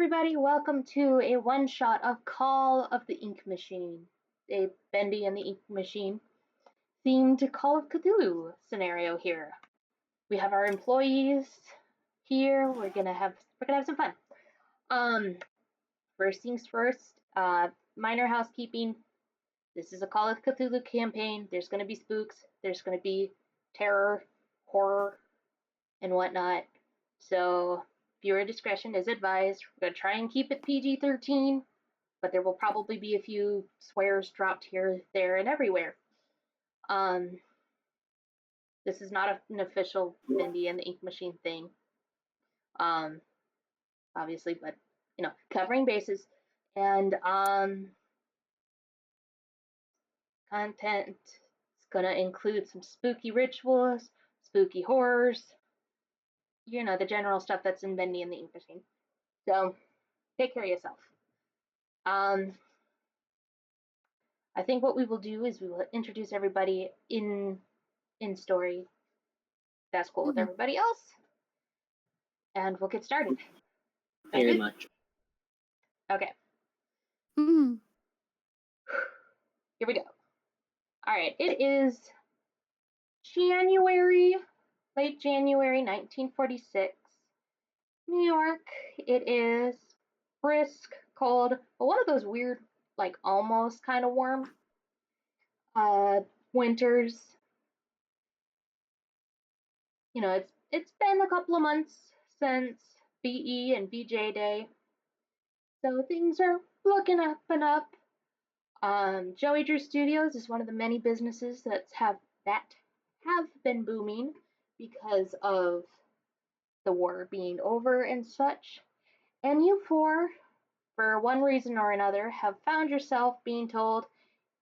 everybody. Welcome to a one shot of Call of the Ink Machine, a Bendy and the Ink Machine themed Call of Cthulhu scenario here. We have our employees here. We're gonna have some fun. First things first. Minor housekeeping. This is a Call of Cthulhu campaign. There's gonna be spooks. There's gonna be terror, horror, and whatnot. So viewer discretion is advised. We're going to try and keep it PG-13, but there will probably be a few swears dropped here, there, and everywhere. This is not an official Bendy and the Ink Machine thing, obviously, but, covering bases. And content is going to include some spooky rituals, spooky horrors, the general stuff that's in Bendy and the Ink Machine. So take care of yourself. I think what we will do is we will introduce everybody in story. That's cool with everybody else. And we'll get started. Very much. Okay. Mm. Here we go. All right. It is late January 1946. New York. It is brisk, cold, but one of those weird, like almost kind of warm winters. It's been a couple of months since BE and BJ Day, so things are looking up and up. Joey Drew Studios is one of the many businesses that have been booming because of the war being over and such. And you four, for one reason or another, have found yourself being told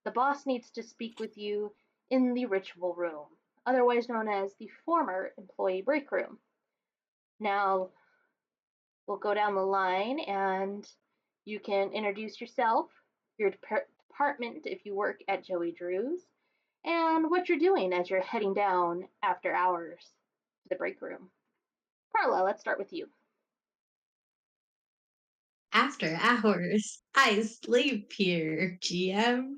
the boss needs to speak with you in the ritual room, otherwise known as the former employee break room. Now, we'll go down the line and you can introduce yourself, your department if you work at Joey Drew's, and what you're doing as you're heading down after hours to the break room. Carla, let's start with you. After hours, I sleep here, GM.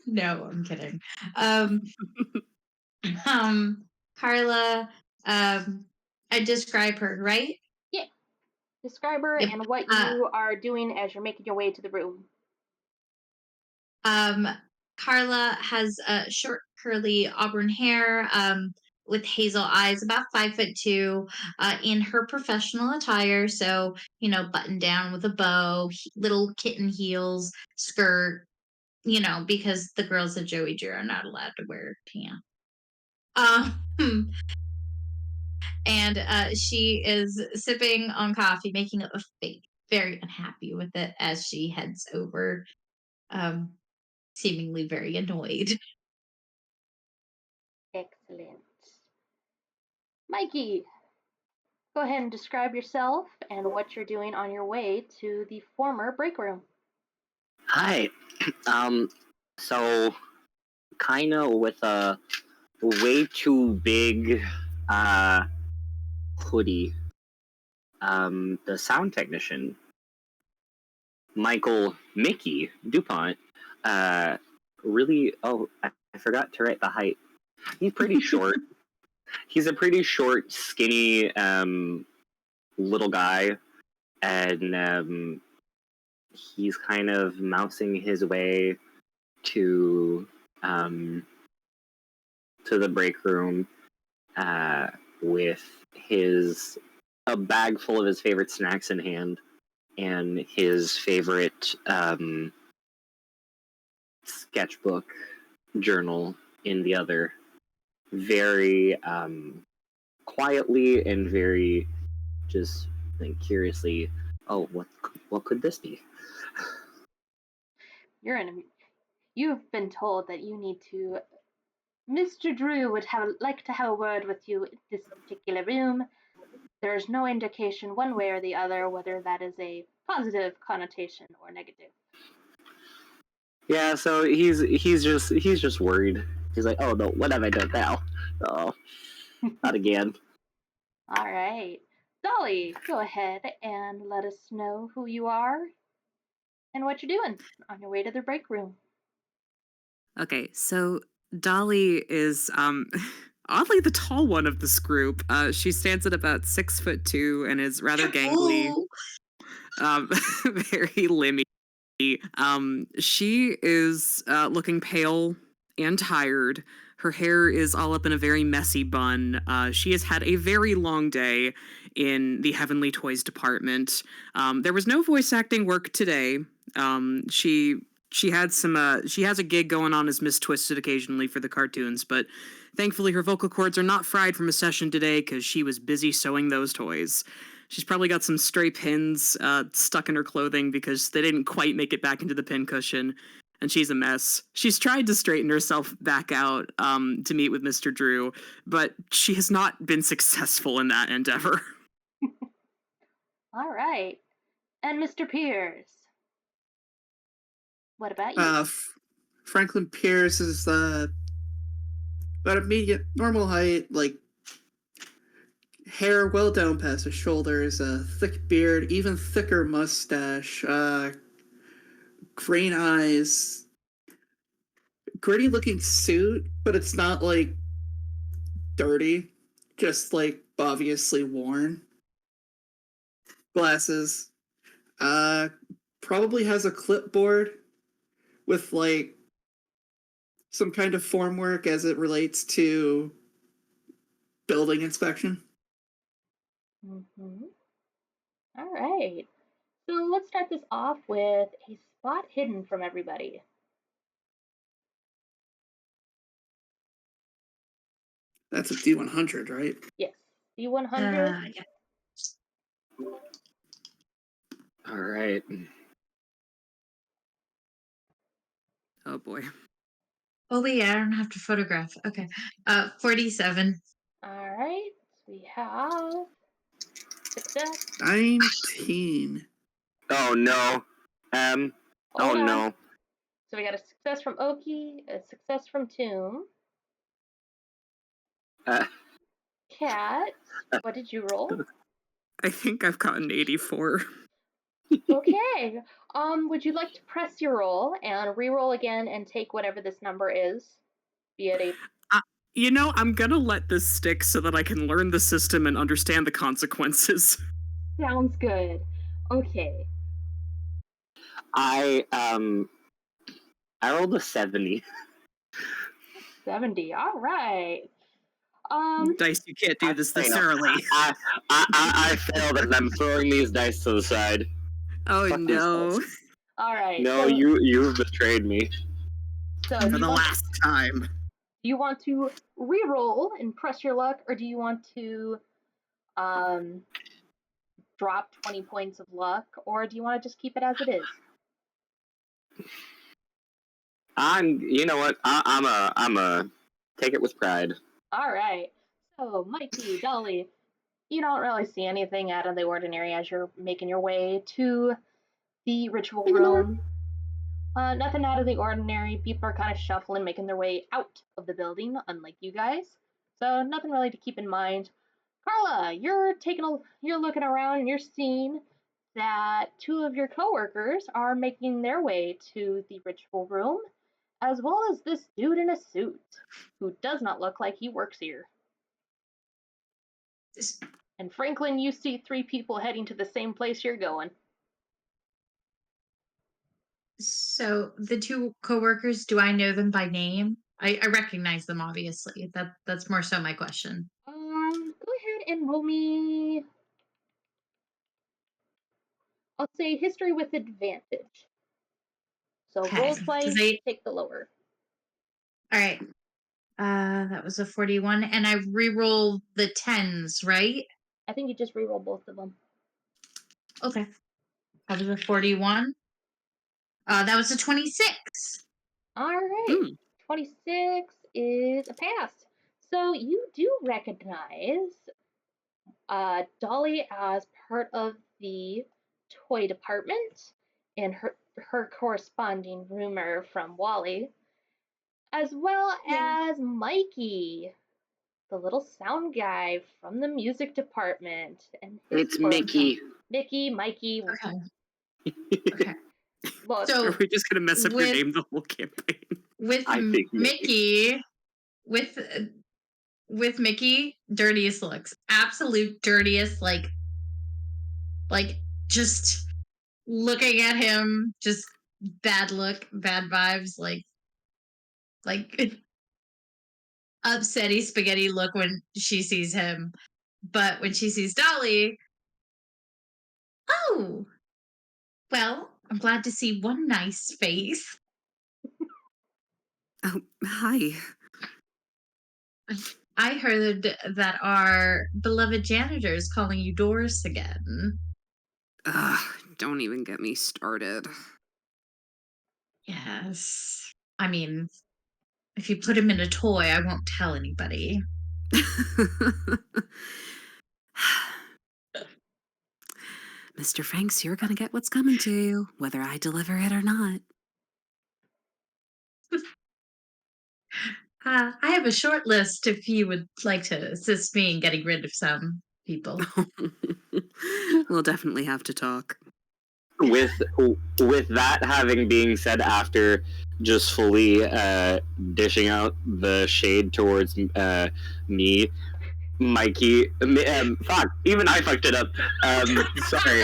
No, I'm kidding. Carla, I describe her, right? Yeah. Describe her and what you are doing as you're making your way to the room. Carla has short, curly auburn hair, with hazel eyes, about 5'2", in her professional attire. So, button down with a bow, little kitten heels, skirt, because the girls at Joey Drew are not allowed to wear pants. And she is sipping on coffee, making a face, very unhappy with it as she heads over, seemingly very annoyed. Excellent. Mikey, go ahead and describe yourself and what you're doing on your way to the former break room. Hi. So, kind of with a way too big hoodie, the sound technician, Mickey DuPont, I forgot to write the height. He's pretty short. He's a pretty short, skinny, little guy, and he's kind of mousing his way to the break room with a bag full of his favorite snacks in hand and his favorite sketchbook journal in the other, very quietly and very just curiously, what could this be? You've been told that you need to. Mr. Drew would like to have a word with you in this particular room. There is no indication one way or the other whether that is a positive connotation or negative. Yeah, so he's just worried. He's like, oh no, what have I done now? Oh, not again. All right. Dolly, go ahead and let us know who you are and what you're doing on your way to the break room. Okay, so Dolly is oddly the tall one of this group. She stands at about 6'2" and is rather gangly, Ooh. very limmy. She is looking pale and tired. Her hair is all up in a very messy bun. She has had a very long day in the Heavenly Toys department. There was no voice acting work today. She had she has a gig going on as Miss Twisted occasionally for the cartoons, but thankfully her vocal cords are not fried from a session today because she was busy sewing those toys. She's probably got some stray pins stuck in her clothing because they didn't quite make it back into the pincushion, and she's a mess. She's tried to straighten herself back out to meet with Mr. Drew, but she has not been successful in that endeavor. All right. And Mr. Pierce, what about you? Franklin Pierce is about a medium, normal height, like hair well down past his shoulders, a thick beard, even thicker mustache, green eyes, gritty looking suit, but it's not like dirty, just like obviously worn. Glasses. Probably has a clipboard with like some kind of formwork as it relates to building inspection. Mm-hmm. All right. So let's start this off with a spot hidden from everybody. That's a D100, right? Yes. D100. Yeah. All right. Oh boy. Oh, yeah, I don't have to photograph. Okay. 47. All right. We have success. 19. Oh no. Oh Hold on. no. So we got a success from Oaky, a success from Tomb. Cat, what did you roll? I think I've gotten 84. Okay. Would you like to press your roll and re-roll again and take whatever this number is? Be it a You know, I'm gonna let this stick so that I can learn the system and understand the consequences. sounds good. Okay. I rolled a 70. 70. All right. Dice, you can't do this this I know. early. I failed and I'm throwing these dice to the side. Oh Fuck these no. dice. All right. No, so, you've betrayed me. So For do the last time. do you want to re-roll and press your luck, or do you want to drop 20 points of luck, or do you want to just keep it as it is? You know what? I'm a take it with pride. All right. So, Mikey, Dolly, you don't really see anything out of the ordinary as you're making your way to the ritual room. Nothing out of the ordinary. People are kind of shuffling, making their way out of the building, unlike you guys. So, nothing really to keep in mind. Carla, you're looking around and you're seeing that two of your coworkers are making their way to the ritual room, as well as this dude in a suit who does not look like he works here. And Franklin, you see three people heading to the same place you're going. So the two coworkers, do I know them by name? I recognize them, obviously. That's more so my question. Go ahead and roll me. I'll say history with advantage. So Okay, roll 'cause twice, they- take the lower. All right. That was a 41, and I re-roll the 10s, right? I think you just re-roll both of them. Okay. That was a 41. That was a 26. All right. 26 is a pass. So you do recognize Dolly as part of the toy department and her corresponding rumor from Wally, as well Yeah. as Mikey. the little sound guy from the music department, and his It's squirrel. Mickey. Mickey, Mikey. Okay. Okay. Look, So Are we just gonna mess up your with- name the whole campaign? with I think Mickey, with Mickey, dirtiest looks, absolute dirtiest, like just looking at him, just bad look, bad vibes, like upsetty spaghetti look when she sees him, but when she sees Dolly, oh, well, I'm glad to see one nice face. Oh, hi. I heard that our beloved janitor is calling you Doris again. Ugh, don't even get me started. Yes. I mean, if you put him in a toy, I won't tell anybody. Mr. Franks, you're gonna get what's coming to you, whether I deliver it or not. I have a short list if you would like to assist me in getting rid of some people. We'll definitely have to talk. With that having being said, after just fully dishing out the shade towards me, Mikey, fuck, even I fucked it up. Sorry,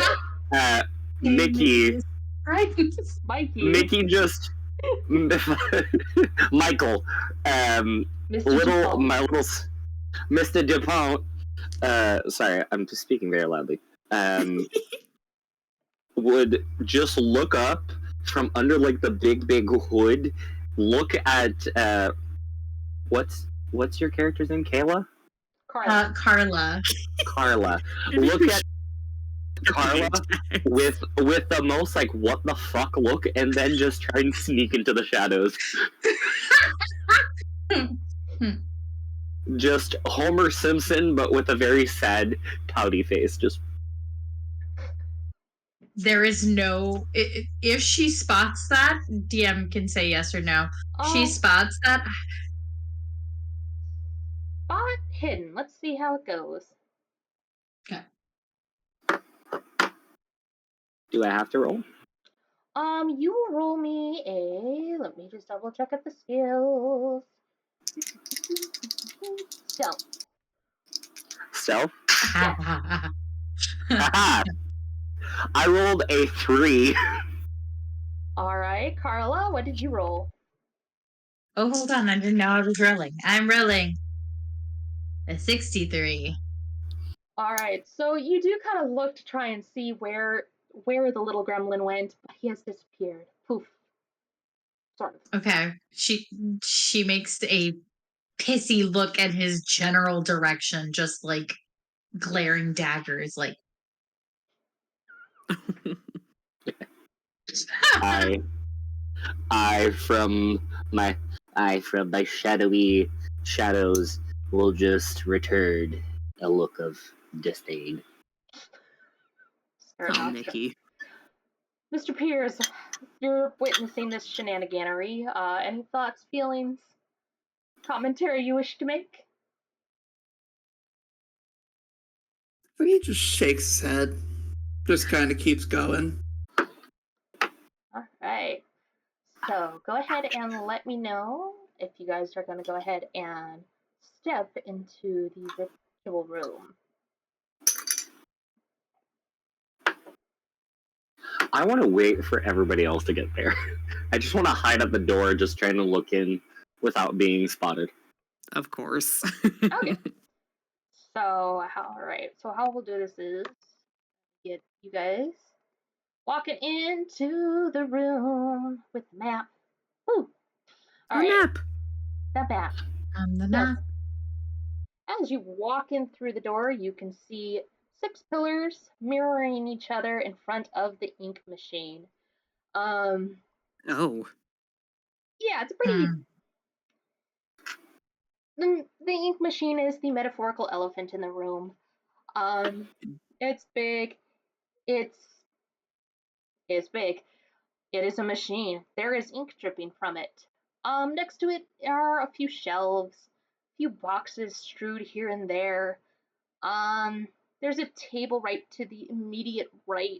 Mickey, Mikey, Mickey just Michael, Mr. little Dupont. my little Mr. Dupont. Sorry, I'm just speaking very loudly. Would just look up from under like the big hood, look at what's your character's name? Carla? Carla. Carla. Look at Carla with the most like what the fuck look, and then just try and sneak into the shadows. Just Homer Simpson, but with a very sad, pouty face. Just There is no. If she spots that, DM can say yes or no. She spots that. Spot hidden. Let's see how it goes. Okay. do I have to roll? You will roll me a. Let me just double check at the skills. Stealth. Stealth? Yeah. Haha. I rolled a 3. All right, Carla, what did you roll? Oh, hold on. I didn't know I was rolling. I'm rolling a 63. All right, so you do kind of look to try and see where the little gremlin went, but he has disappeared. Poof. Sort of. Okay. She makes a pissy look at his general direction, just like glaring daggers, like. I from my shadowy shadows will just return a look of disdain. Oh, Mickey. Mr. Pierce, you're witnessing this shenaniganery. Any thoughts, feelings, commentary you wish to make? He just shakes his head. Just kind of keeps going. All right. So go ahead and let me know if you guys are going to go ahead and step into the ritual room. I want to wait for everybody else to get there. I just want to hide at the door, just trying to look in without being spotted. Of course. Okay. So, all right. So how we'll do this is get you guys walking into the room with the map. Woo! All right. Map. The map. The So, map. as you walk in through the door, you can see 6 pillars mirroring each other in front of the ink machine. Oh. Yeah, it's pretty. The ink machine is the metaphorical elephant in the room. It's big. It's big. It is a machine. There is ink dripping from it. Next to it are a few shelves. few boxes strewed here and there. There's a table right to the immediate right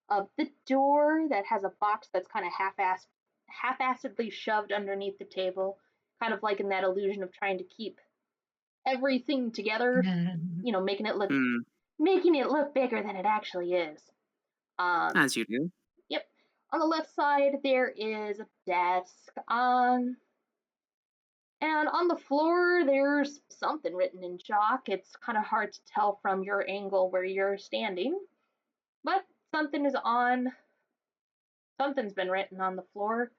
of the door that has a box that's kind of half-assedly shoved underneath the table, kind of like in that illusion of trying to keep everything together, making it look bigger than it actually is. As you do. Yep. On the left side there is a desk. And on the floor there's something written in chalk. It's kind of hard to tell from your angle where you're standing, but something's been written on the floor.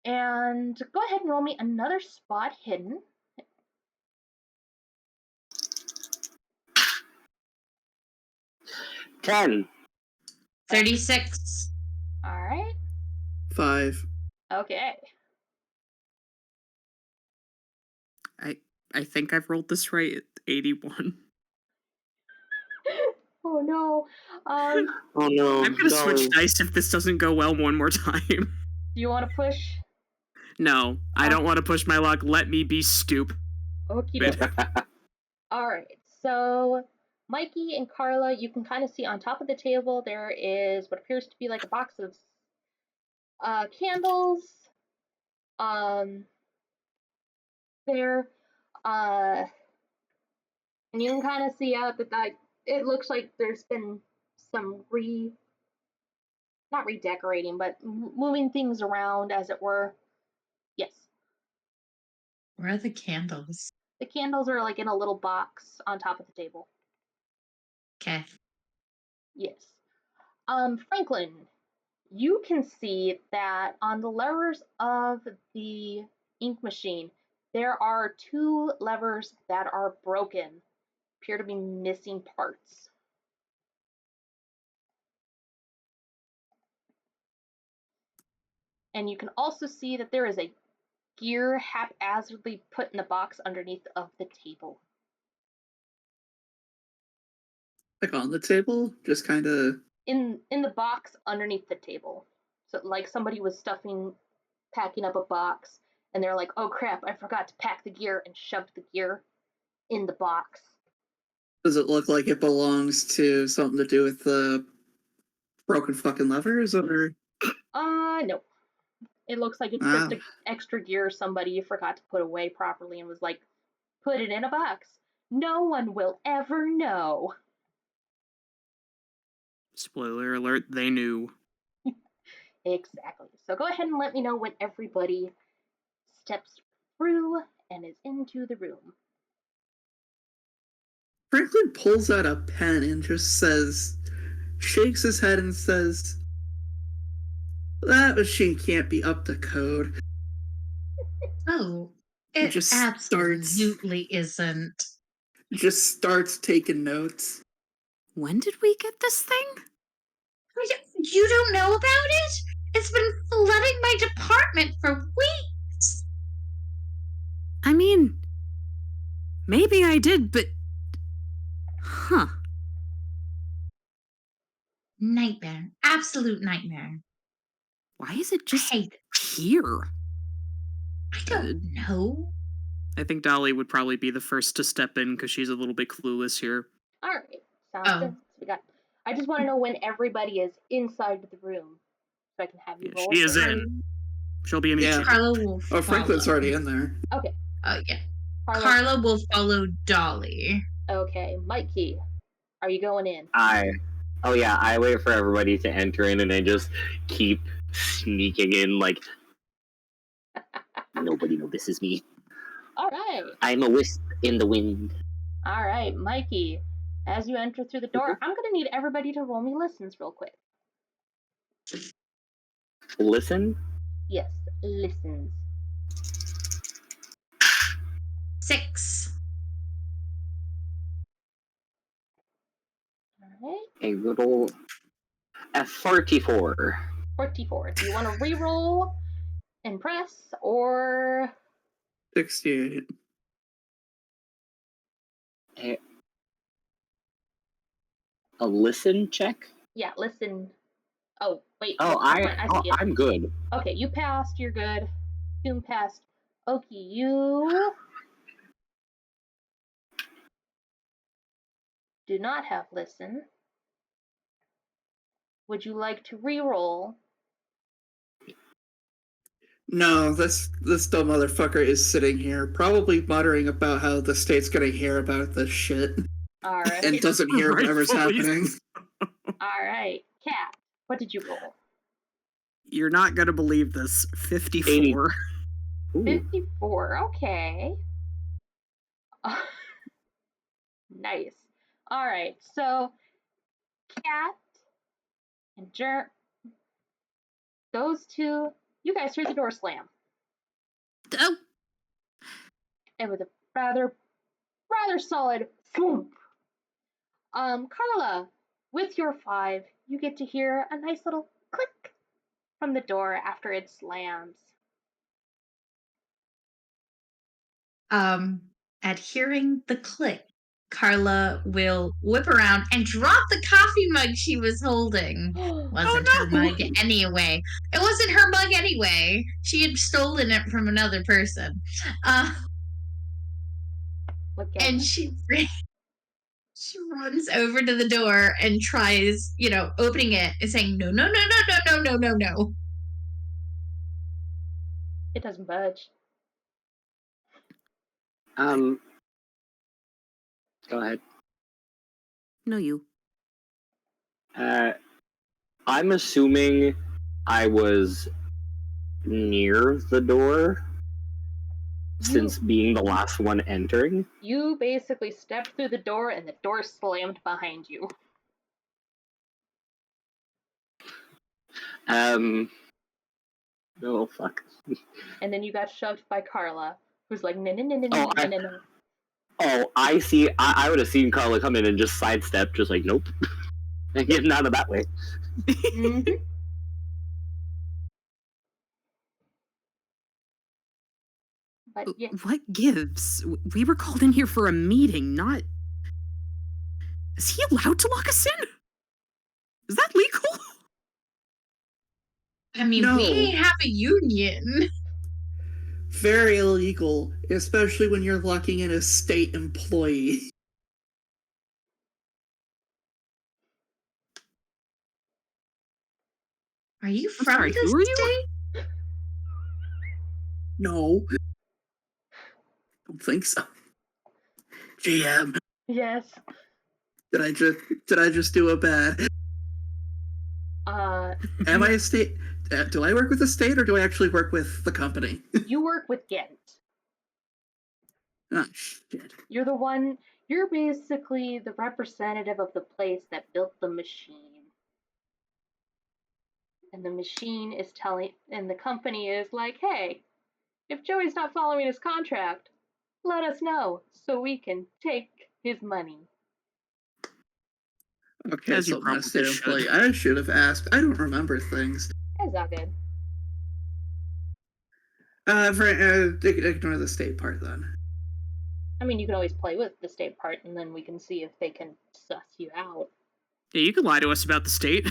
And go ahead and roll me another spot hidden. 10. 36. All right. 5. Okay. I think I've rolled this right at 81. Oh no. Oh no. I'm gonna switch dice if this doesn't go well one more time. Do you want to push? No, I don't want to push my luck. Let me be stupid. Okie doke. All right. So Mikey and Carla, you can kind of see on top of the table there is what appears to be like a box of candles. There. And you can kind of see out that it looks like there's been some not redecorating, but moving things around, as it were. Yes. Where are the candles? The candles are like in a little box on top of the table. Okay. Yes. Franklin, you can see that on the levers of the ink machine, there are 2 levers that are broken, appear to be missing parts. And you can also see that there is a gear haphazardly put in the box underneath of the table. Like on the table? Just kind of... In the box underneath the table. So like somebody was packing up a box, and they're like, oh crap, I forgot to pack the gear, and shoved the gear in the box. Does it look like it belongs to something to do with the broken fucking levers, or? No. It looks like it's just an extra gear somebody forgot to put away properly and was like, put it in a box. No one will ever know. Spoiler alert, they knew. Exactly. So go ahead and let me know when everybody steps through and is into the room. Franklin pulls out a pen and just shakes his head and says, that machine can't be up to code. Oh, it just absolutely isn't. Just starts taking notes. When did we get this thing? You don't know about it? It's been flooding my department for weeks. I mean, maybe I did, but... Huh. Nightmare. Absolute nightmare. Why is it just I hate it. here? I don't know. I think Dolly would probably be the first to step in because she's a little bit clueless here. All right. Sounds good. I just want to know when everybody is inside the room so I can have you roll. She is in. She'll be immediately. Carla will follow. Oh, Franklin's already in there. Okay. Oh, yeah. Carla will follow Dolly. Okay. Mikey, are you going in? I wait for everybody to enter in and I just keep sneaking in like nobody notices me. All right. I'm a wisp in the wind. All right, Mikey, as you enter through the door, I'm going to need everybody to roll me listens real quick. Listen? Yes, listens. 6. All right. A little... a 44. 44. Do you want to re-roll and press, or... 68. A listen check? Yeah, listen. Oh, wait. I'm good. Okay, you passed. You're good. Doom passed. Oaky, you do not have listen. Would you like to re-roll? No, this dumb motherfucker is sitting here, probably muttering about how the state's gonna hear about this shit All right. and doesn't hear whatever's Rightfully happening. All right. Cat, what did you roll? You're not gonna believe this. 54. Ooh. 54. Okay. Nice. All right. So, Cat and Jerm, those two, you guys hear the door slam. Oh, And with a rather solid thump. Carla, with your 5, you get to hear a nice little click from the door after it slams. At hearing the click, Carla will whip around and drop the coffee mug she was holding. Wasn't no! her mug anyway. It wasn't her mug anyway. She had stolen it from another person. And she runs over to the door and tries, opening it and saying, no, no, no, no, no, no, no, no, no. It doesn't budge. Go ahead. No, you. I'm assuming I was near the door since being the last one entering. You basically stepped through the door and the door slammed behind you. Oh, fuck. And then you got shoved by Carla, who's like, no, no, no, no, no, no, no. Oh, I see. I would have seen Carla come in and just sidestep, just like, nope. And getting out of that way. Mm-hmm. But yeah. What gives? We were called in here for a meeting, not... Is he allowed to lock us in? Is that legal? I mean, No. we ain't have a union. Very illegal, especially when you're locking in a state employee. Are you I'm from sorry, this who are you? state? No. Don't think so. GM, Yes. did I just do a bad? Am I a state? Do I work with the state or do I actually work with the company? You work with Ghent. Oh, shit. You're basically the representative of the place that built the machine. And the machine is and the company is like, hey, if Joey's not following his contract, let us know so we can take his money. Okay, As you so probably state should. employee. I should have asked. I don't remember things. It's all good. Ignore the state part then. I mean, you can always play with the state part, and then we can see if they can suss you out. Yeah, you can lie to us about the state.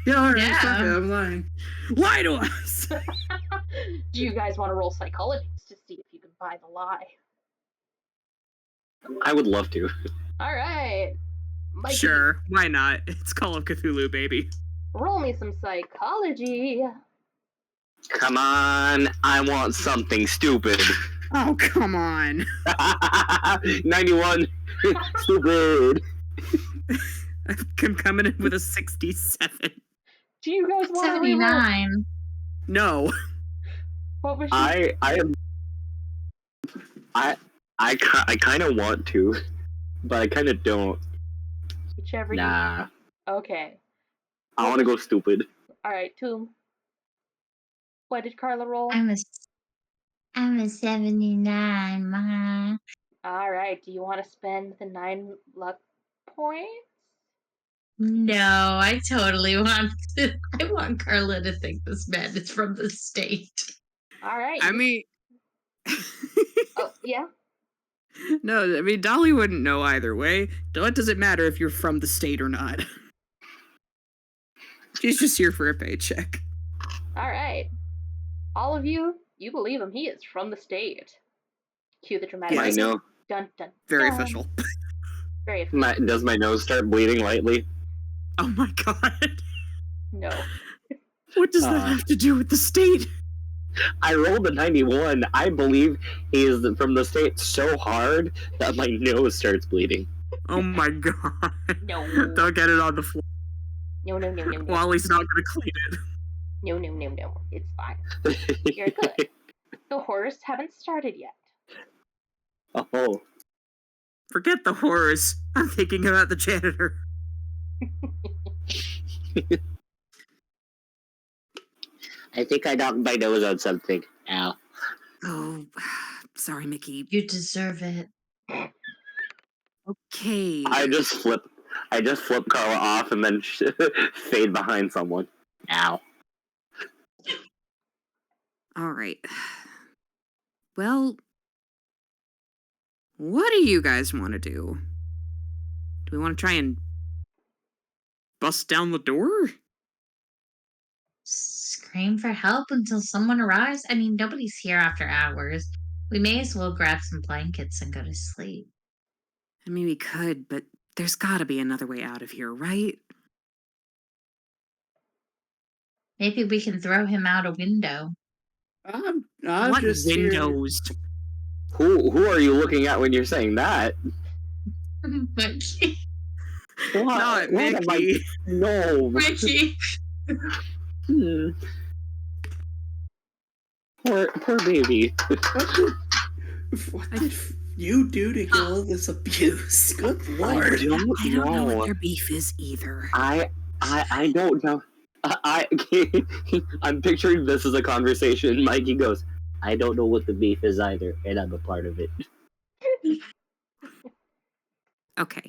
Yeah, alright, Yeah. fuck it, I'm lying. Lie to us! Do you guys want to roll psychology to see if you can buy the lie? I would love to. All right. Mikey, Sure, why not? It's Call of Cthulhu, baby. roll me some psychology. Come on, I want something stupid. Oh, come on. 91. Stupid. I'm coming in with a 67. Do you guys want to reroll? 79. No. What was I kind of want to, but I kind of don't. Whichever Nah. Okay. I want to go stupid. All right, Toom. What did Carla roll? I'm a 79, Ma. All right. Do you want to spend the 9 luck points? No, I totally want to. I want Carla to think this man is from the state. All right. I mean... Oh, yeah. No, I mean, Dolly wouldn't know either way. What does it matter if you're from the state or not? She's just here for a paycheck. All right. All of you believe him. He is from the state. Cue the dramatic. I know. Dun, dun, Very dun. official. Very efficient. Does my nose start bleeding lightly? Oh my god. No. What does that have to do with the state? I rolled a 91. I believe he is from the state so hard that my nose starts bleeding. Oh my god. No. Don't get it on the floor. No. Wally's not gonna clean it. No. It's fine. You're good. The horrors haven't started yet. Oh. Forget the horrors. I'm thinking about the janitor. I think I knocked my nose on something. Ow. Oh, sorry, Mickey. You deserve it. Okay. I just flip Carla off and then fade behind someone. Ow. All right. Well, what do you guys want to do? Do we want to try and bust down the door? Scream for help until someone arrives? I mean, nobody's here after hours. We may as well grab some blankets and go to sleep. I mean, we could, but there's got to be another way out of here, right? Maybe we can throw him out a window. I'm What just windows? Who are you looking at when you're saying that? Mikey. Not What am I- Mickey. No. Mikey. Poor baby. What did you do to get all this abuse? Good lord. I don't know what their beef is either. I don't know. I'm picturing this as a conversation. Mikey goes, I don't know what the beef is either, and I'm a part of it. Okay.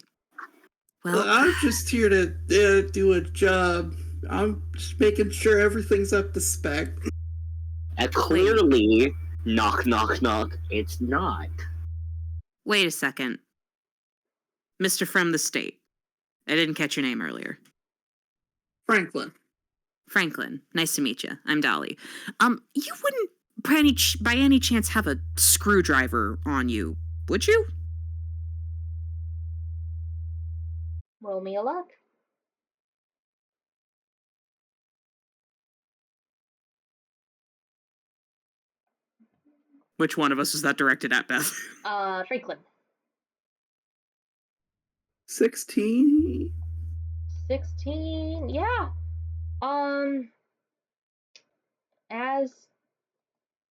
Well, I'm just here to do a job. I'm just making sure everything's up to spec. And clearly, knock, it's not. wait a second. Mr. From the State. I didn't catch your name earlier. Franklin. Franklin, nice to meet you. I'm Dolly. You wouldn't by any chance have a screwdriver on you, would you? Roll me a luck. Which one of us is that directed at, Beth? Franklin. 16. 16. Yeah. As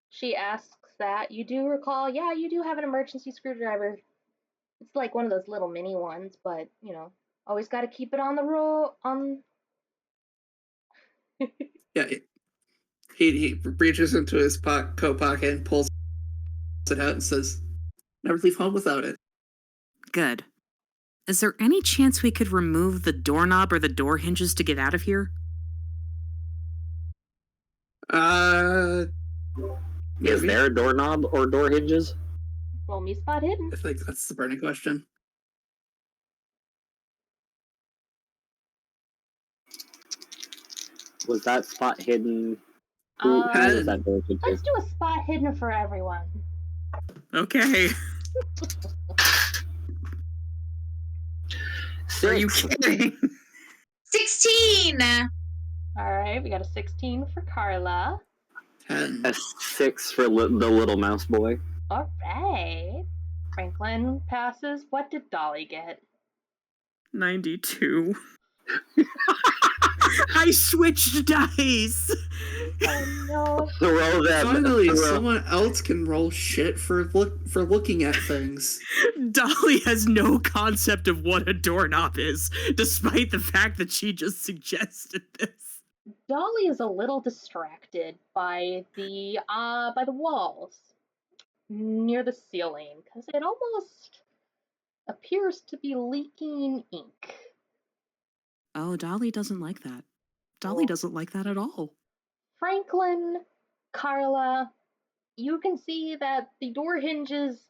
she asks that, you do recall, yeah, you do have an emergency screwdriver. It's like one of those little mini ones, but, you know, always got to keep it on the roll. Yeah. He reaches into his coat pocket and pulls it out and says, never leave home without it. Good. Is there any chance we could remove the doorknob or the door hinges to get out of here? Is there a doorknob or door hinges? Roll me spot hidden. I think that's the burning question. Was that spot hidden? Who was that door hinges? Let's do a spot hidden for everyone. Okay. Are you kidding? 16! All right, we got a 16 for Carla. 10. A 6 for the little mouse boy. All right. Franklin passes. What did Dolly get? 92. I switched dice. Oh no. Throw them. Finally, someone else can roll shit for looking at things. Dolly has no concept of what a doorknob is, despite the fact that she just suggested this. Dolly is a little distracted by the walls near the ceiling because it almost appears to be leaking ink. Oh, Dolly doesn't like that. Dolly doesn't like that at all. Franklin, Carla, you can see that the door hinges,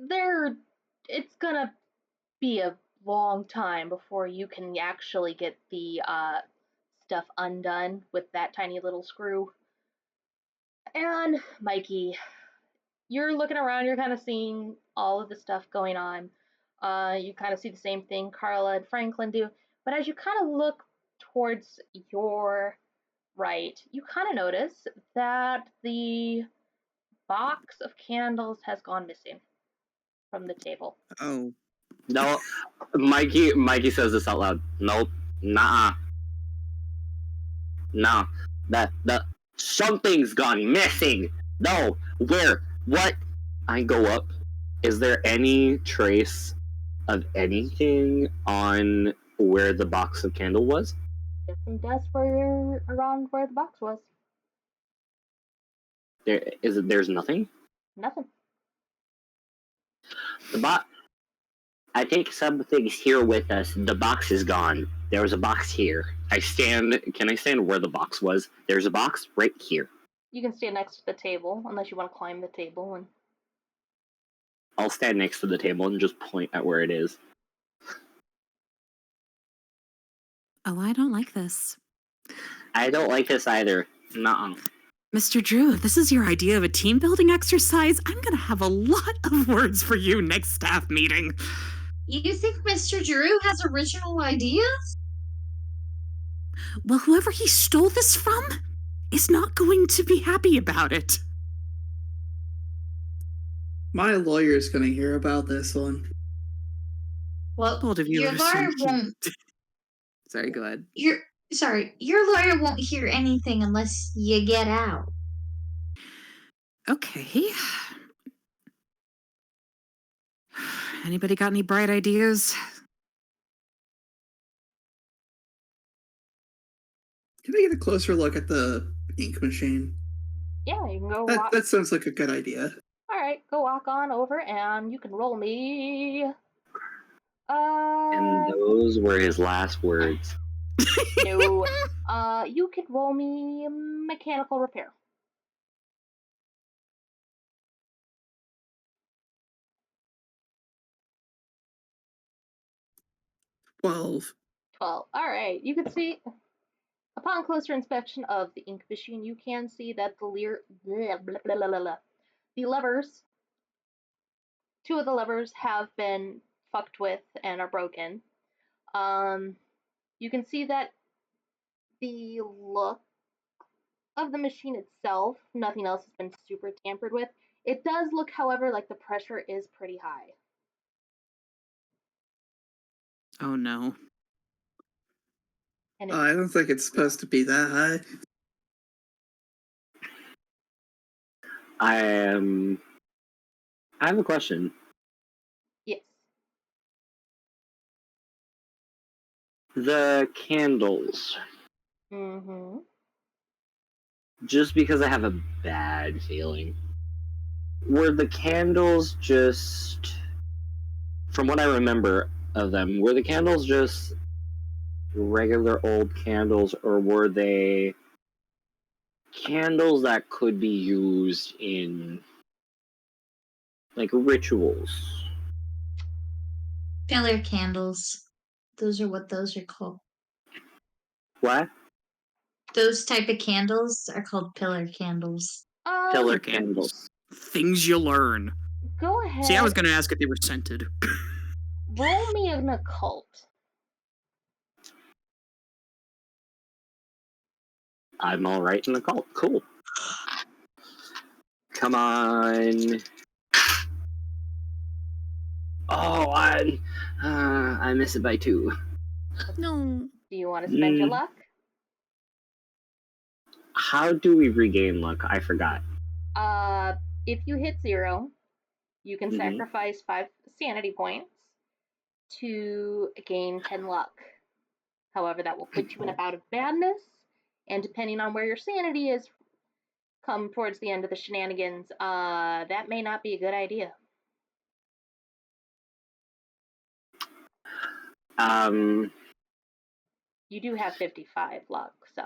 it's gonna be a long time before you can actually get the stuff undone with that tiny little screw. And Mikey, you're looking around, you're kind of seeing all of the stuff going on. You kind of see the same thing Carla and Franklin do, but as you kind of look towards your right, you kind of notice that the box of candles has gone missing from the table. Oh. No, Mikey says this out loud. Nope. Nah. Nah. That something's gone missing. No. Where? What? I go up. Is there any trace of anything on where the box of candle was? Get some dust around where the box was. There's nothing? Nothing. I think something's here with us. The box is gone. There was a box here. Can I stand where the box was? There's a box right here. You can stand next to the table, unless you want to climb the table. And I'll stand next to the table and just point at where it is. Oh, I don't like this. I don't like this either. Nuh-uh. Mr. Drew, if this is your idea of a team building exercise, I'm going to have a lot of words for you next staff meeting. You think Mr. Drew has original ideas? Well, whoever he stole this from is not going to be happy about it. My lawyer's gonna hear about this one. Well, Bold of you your are lawyer so won't. Sorry, go ahead. Your lawyer won't hear anything unless you get out. Okay. Anybody got any bright ideas? Can I get a closer look at the ink machine? yeah, you can go walk. That sounds like a good idea. All right, go walk on over, and you can roll me. And those were his last words. No. You could roll me mechanical repair. $12. 12. All right. You can see, upon closer inspection of the ink machine, you can see that the levers, two of the levers have been fucked with and are broken. You can see that the look of the machine itself, nothing else has been super tampered with. It does look, however, like the pressure is pretty high. Oh no. And I don't think it's supposed to be that high. I have a question. yes. The candles. Mm-hmm. Just because I have a bad feeling. Were the candles just, from what I remember of them, were the candles just regular old candles, or were they candles that could be used in, like, rituals? Filler candles. Those are what those are called. What? Those type of candles are called pillar candles. Pillar candles. Things you learn. Go ahead. See, I was going to ask if they were scented. Roll me an occult. I'm all right in the cult. Cool. Come on. Oh, I miss it by 2. No. Do you want to spend your luck? How do we regain luck? I forgot. If you hit 0, you can Mhm. sacrifice 5 sanity points to gain 10 luck. However, that will put you in a bout of badness, and depending on where your sanity is, come towards the end of the shenanigans, that may not be a good idea. You do have 55 luck, so.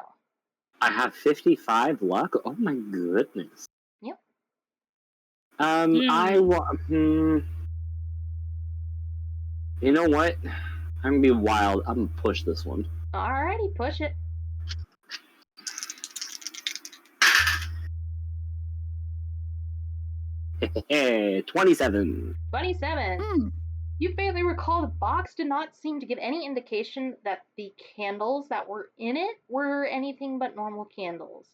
I have 55 luck? Oh my goodness. Yep. You know what? I'm gonna be wild. I'm gonna push this one. Alrighty, push it. Hey, 27. 27. You faintly recall the box did not seem to give any indication that the candles that were in it were anything but normal candles.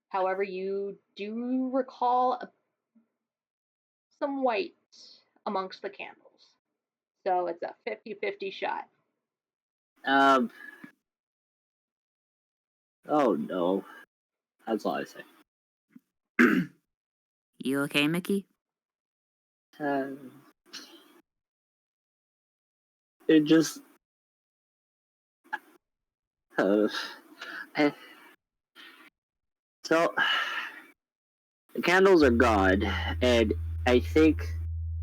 However, you do recall some white amongst the candles. So it's a 50-50 shot. Oh no. That's all I say. You okay, Mickey? It just. So, the candles are gone, and I think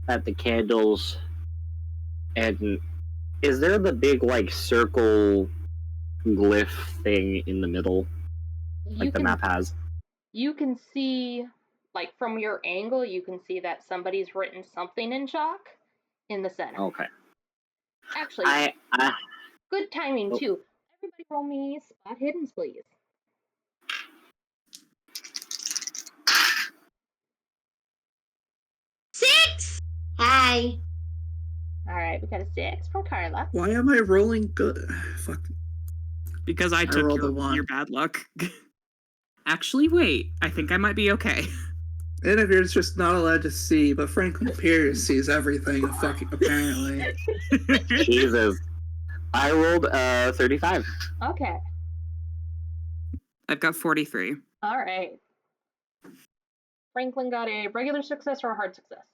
that the candles. And is there the big, like, circle glyph thing in the middle? Like the map has? You can see, like, from your angle, you can see that somebody's written something in chalk in the center. Okay. Actually, good timing, too. Everybody roll me spot hiddens, please. 6! Hi. All right, we got a 6 from Carla. Why am I rolling good? Fuck. Because I took rolled a 1. your bad luck. Actually, wait. I think I might be okay. Interviewer's just not allowed to see, but Franklin Pierce sees everything, fucking apparently. Jesus. I rolled 35. Okay. I've got 43. All right. Franklin got a regular success or a hard success?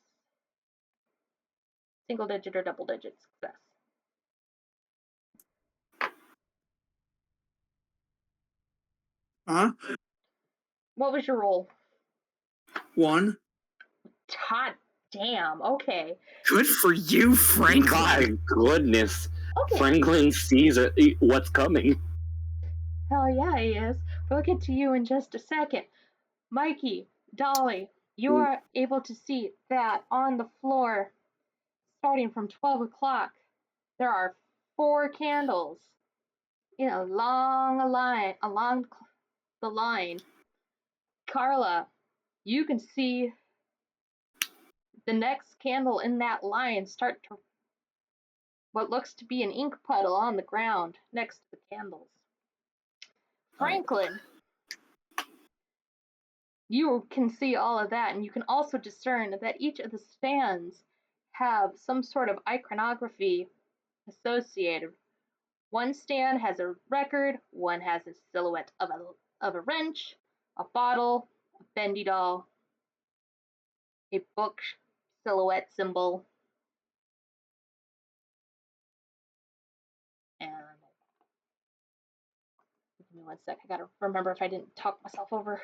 Single digit or double digit success? Huh? What was your roll? 1. God damn. Okay. Good for you, Franklin. My goodness. Okay. Franklin sees what's coming. Hell yeah, he is. We'll get to you in just a second. Mikey, Dolly, you are able to see that on the floor, starting from 12 o'clock, there are 4 candles in a long line along the line. Carla, you can see the next candle in that line start to what looks to be an ink puddle on the ground next to the candles. Franklin, you can see all of that, and you can also discern that each of the stands have some sort of iconography associated. One stand has a record, one has a silhouette of a wrench, a bottle, a Bendy doll, a book silhouette symbol, and give me 1 sec. I gotta remember if I didn't talk myself over.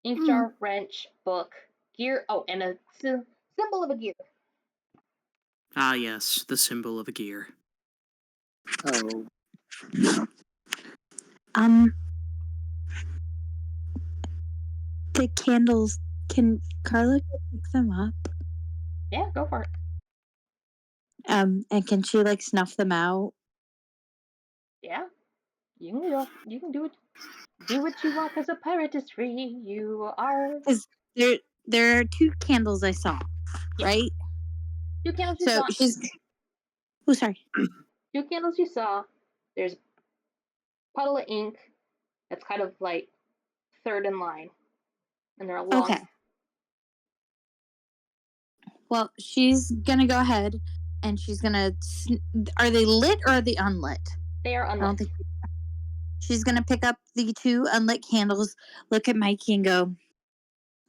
Ink jar, wrench, book, gear. Oh, and a symbol of a gear. Ah, yes, the symbol of a gear. Oh. The candles, can Carla pick them up? Yeah, go for it. And can she, like, snuff them out? Yeah, you can go. You can do it. Do what you want, because a pirate is free. You are. Because there are 2 candles I saw, right? 2 candles you So saw. she's... Oh, sorry. 2 candles you saw. There's a puddle of ink that's kind of like third in line, and they're long. Okay. Well, she's gonna go ahead and she's gonna. Are they lit or are they unlit? They are unlit. I don't think. She's gonna pick up the 2 unlit candles, look at Mikey, and go,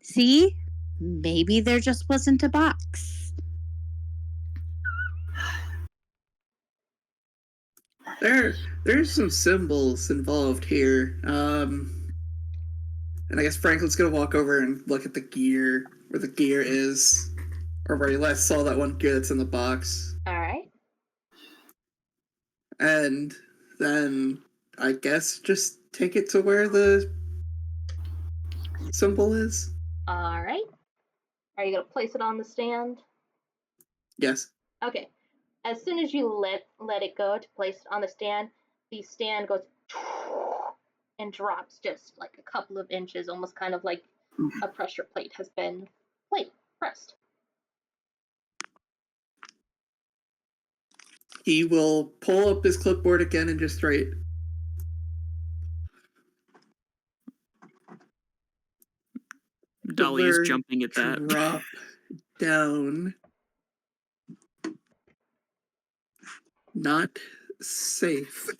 "See, maybe there just wasn't a box." There's some symbols involved here. And I guess Franklin's gonna walk over and look at the gear, where the gear is, or where he last saw that one gear that's in the box. All right. And then I guess just take it to where the symbol is. All right. Are you gonna place it on the stand? Yes. Okay. As soon as you let it go to place it on the stand goes and drops just like a couple of inches, almost kind of like a pressure plate has been pressed. He will pull up his clipboard again and just write. Dolly is "Pillar jumping at that. Drop down. Not safe."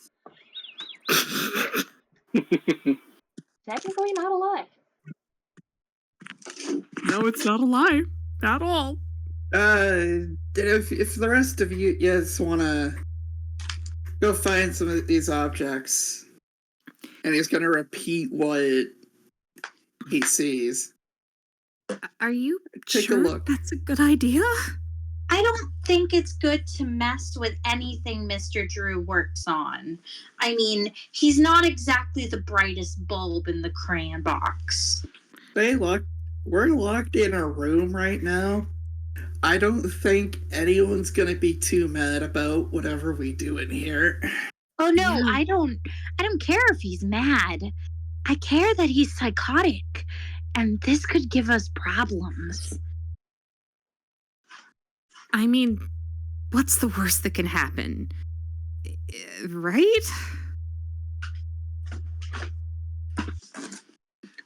Technically not alive. No, it's not a lie at all. If the rest of you guys want to go find some of these objects, and he's going to repeat what he sees. Are you Take sure a look. that's a good idea? I don't think it's good to mess with anything Mr. Drew works on. I mean, he's not exactly the brightest bulb in the crayon box. We're locked in a room right now. I don't think anyone's gonna be too mad about whatever we do in here. Oh no, Yeah. I don't care if he's mad. I care that he's psychotic, and this could give us problems. I mean, what's the worst that can happen? Right?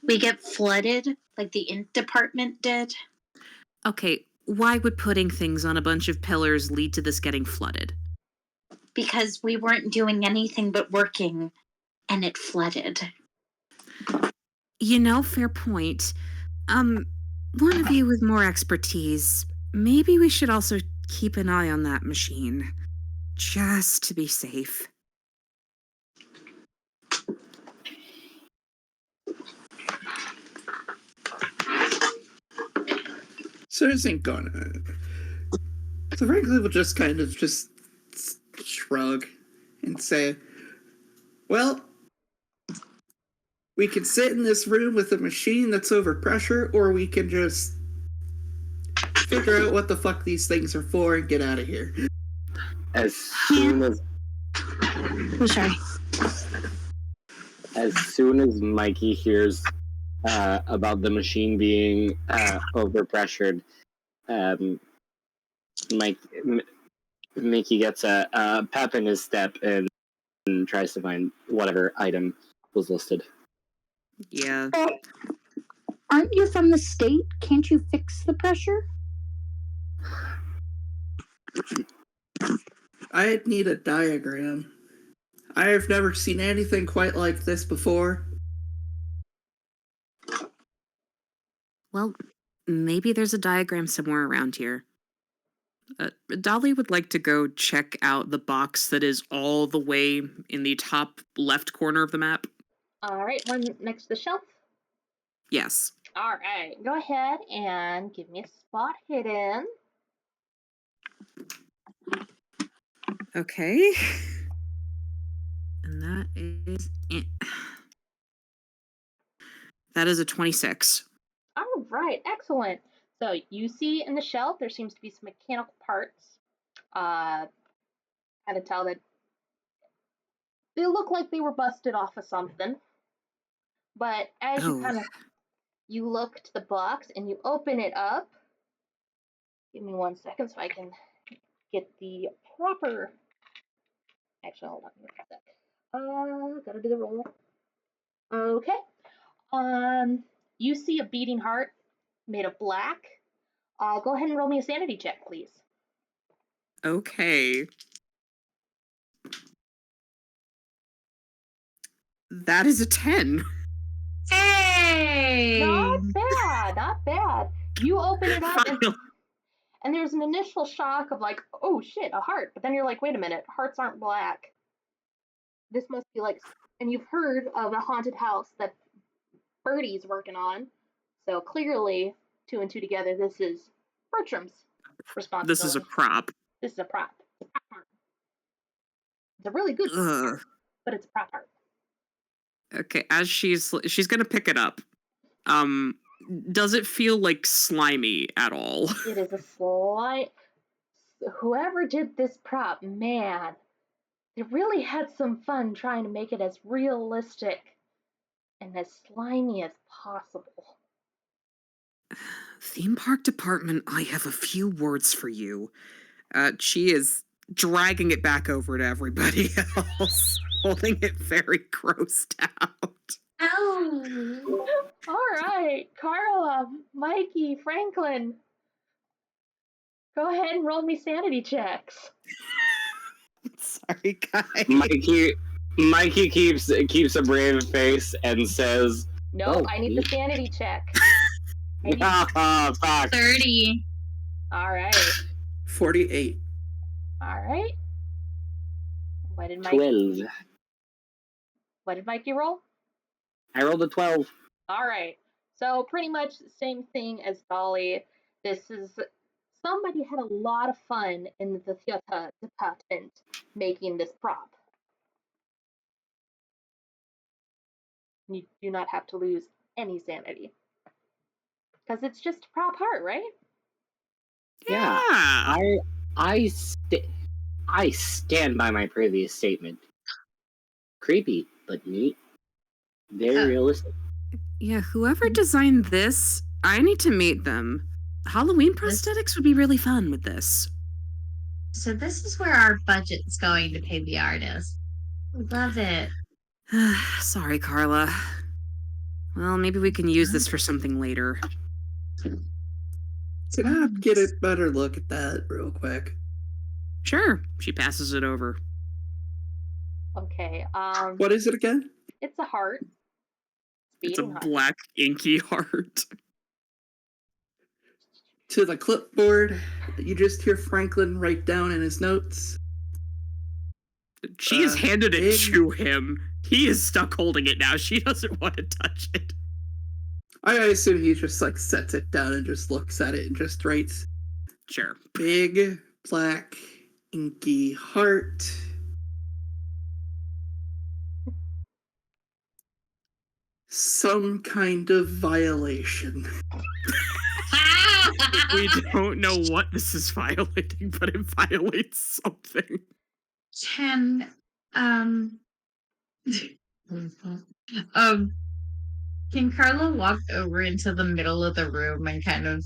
We get flooded like the ink department did. Okay, why would putting things on a bunch of pillars lead to this getting flooded? Because we weren't doing anything but working, and it flooded. You know, fair point. One of you with more expertise, maybe we should also keep an eye on that machine. Just to be safe. So this ain't gonna. So frankly, we'll just kind of just shrug and say, well, we can sit in this room with a machine that's over pressure, or we can just figure out what the fuck these things are for and get out of here. As soon as I'm sorry. as soon as Mikey hears about the machine being overpressured, Mikey gets a pep in his step and tries to find whatever item was listed. Yeah. Aren't you from the state? Can't you fix the pressure? I'd need a diagram. I have never seen anything quite like this before. Well, maybe there's a diagram somewhere around here. Dolly would like to go check out the box that is all the way in the top left corner of the map. All right, one next to the shelf. Yes. All right, go ahead and give me a spot hidden. Okay. And that is it. That is a 26. All right, excellent. So you see in the shelf there seems to be some mechanical parts. Had to tell that they look like they were busted off of something. But as you look to the box and you open it up, give me 1 second so I can get the proper. Actually, hold on a sec. Gotta do the roll. Okay. You see a beating heart made of black. Go ahead and roll me a sanity check, please. Okay. That is a 10. Hey! Not bad, not bad. You open it up and there's an initial shock of like, oh shit, a heart. But then you're like, wait a minute, hearts aren't black. This must be like, and you've heard of a haunted house that Birdie's working on. So clearly, 2 and 2 together, this is Bertram's responsibility. This is a prop. This is a prop. It's a prop heart. It's a really good prop, but it's a prop heart. Okay, as she's gonna pick it up. Does it feel like slimy at all? It is a slime. Whoever did this prop, man, they really had some fun trying to make it as realistic and as slimy as possible. Theme park department, I have a few words for you. She is dragging it back over to everybody else, holding it very grossed out. Oh. All right, Carla, Mikey, Franklin, go ahead and roll me sanity checks. Sorry, guys. Mikey keeps a brave face and says, No, Oh, I need the sanity check. fuck. 30. All right. 48. All right. What did 12. Mikey roll? I rolled a 12. All right. So pretty much the same thing as Dolly. This is somebody had a lot of fun in the theater department making this prop. You do not have to lose any sanity because it's just prop art, right? Yeah. I stand by my previous statement. Creepy, but neat. Very realistic. Yeah, whoever designed this, I need to meet them. Halloween prosthetics would be really fun with this. So this is where our budget's going to pay the artist. Love it. Sorry, Carla. Well, maybe we can use this for something later. Can I get a better look at that real quick? Sure. She passes it over. Okay. What is it again? It's a heart. It's a Beating heart. black inky heart. To the clipboard that you just hear Franklin write down in his notes. She has handed it big- to him. He is stuck holding it now. She doesn't want to touch it. I assume he just like sets it down and just looks at it and just writes Sure. big black inky heart. Some kind of violation. We don't know what this is violating, but it violates something. Can Carla walk over into the middle of the room and kind of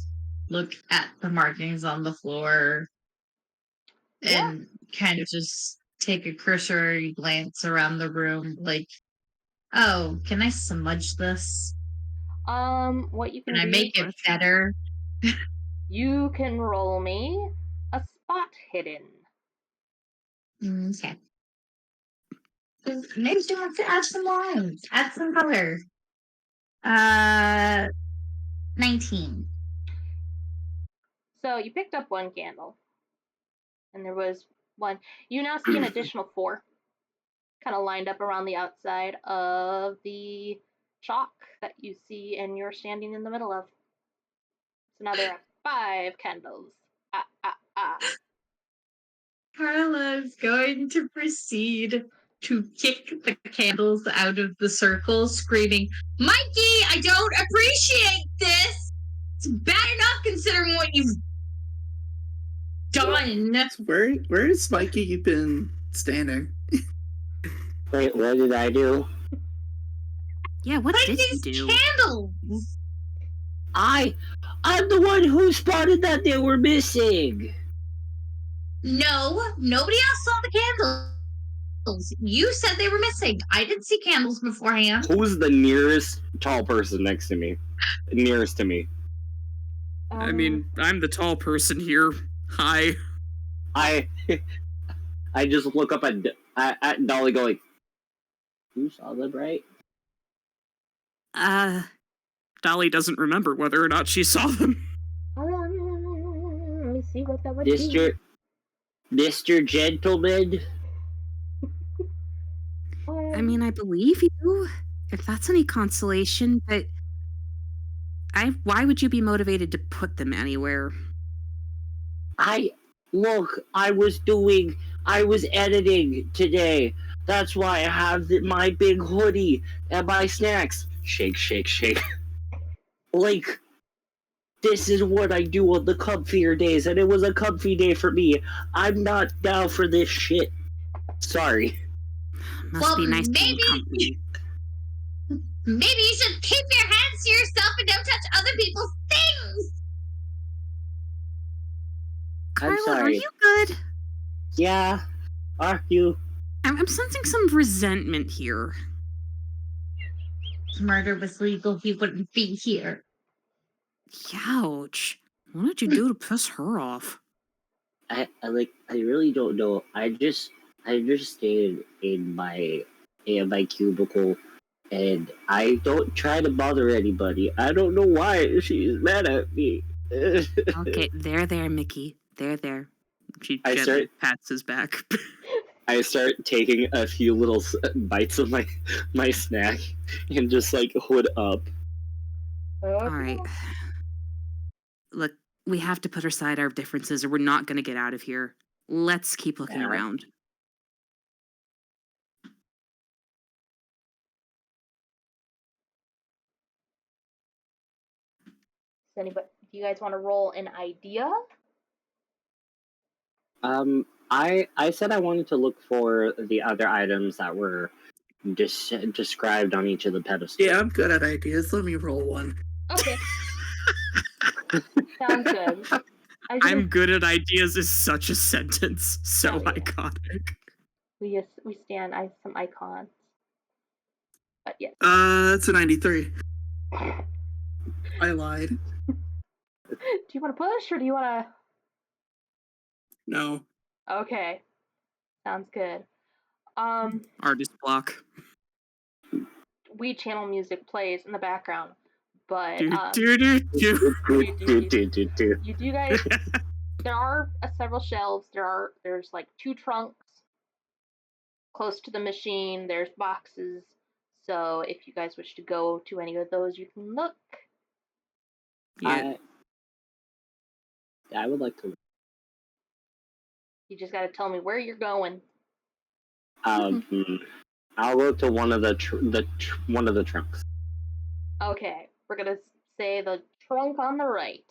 look at the markings on the floor and kind of just take a cursory glance around the room, like, oh, can I smudge this? What you can Can I do? make it better? You can roll me a spot hidden. Okay. Maybe you want to add some lines, add some color. 19. So you picked up one candle, and there was one. You now see an additional 4, kind of lined up around the outside of the chalk that you see, and you're standing in the middle of. So now there are 5 candles. Carla is going to proceed to kick the candles out of the circle, screaming, Mikey, I don't appreciate this! It's bad enough considering what you've done. Where is Mikey? You've been standing. Wait, what did I do? Yeah, what did you These do? candles! I'm the one who spotted that they were missing. No, nobody else saw the candles. You said they were missing. I didn't see candles beforehand. Who's the nearest tall person next to me? Nearest to me. I mean, I'm the tall person here. Hi. I just look up at Dolly going, you saw them, right? Dolly doesn't remember whether or not she saw them. let me see what that would be. Mr. Gentleman? I mean, I believe you, if that's any consolation, but why would you be motivated to put them anywhere? I was editing today. That's why I have my big hoodie and my snacks. Shake, shake, shake. Like, this is what I do on the comfier days, and it was a comfy day for me. I'm not down for this shit. Sorry. Must be nice being company. Maybe you should keep your hands to yourself and don't touch other people's things. I'm Carla, sorry. are you good? Yeah, are you? I'm sensing some resentment here. If murder was legal, he wouldn't be here. Ouch. What did you do to piss her off? I really don't know. I just stayed in my cubicle, and I don't try to bother anybody. I don't know why she's mad at me. Okay, there, Mickey. There. She I gently start- pats his back. I start taking a few little bites of my snack and just like hood up. All right. Look, we have to put aside our differences or we're not going to get out of here. Let's keep looking Yeah. around. Does anybody? Do you guys want to roll an idea? I said I wanted to look for the other items that were described on each of the pedestals. Yeah, I'm good at ideas. Let me roll one. Okay. Sounds good. I'm good at ideas is such a sentence. So Oh, yeah. iconic. We stand some icons. But yes. That's a 93. I lied. Do you want to push or do you want to? No. Okay. Sounds good. Artist block. Weed channel music plays in the background, but Do. you do guys. There are several shelves. There's like 2 trunks close to the machine. There's boxes. So if you guys wish to go to any of those, you can look. Yeah. I would like to. You just got to tell me where you're going. I'll go to one of the one of the trunks. Okay, we're gonna say the trunk on the right.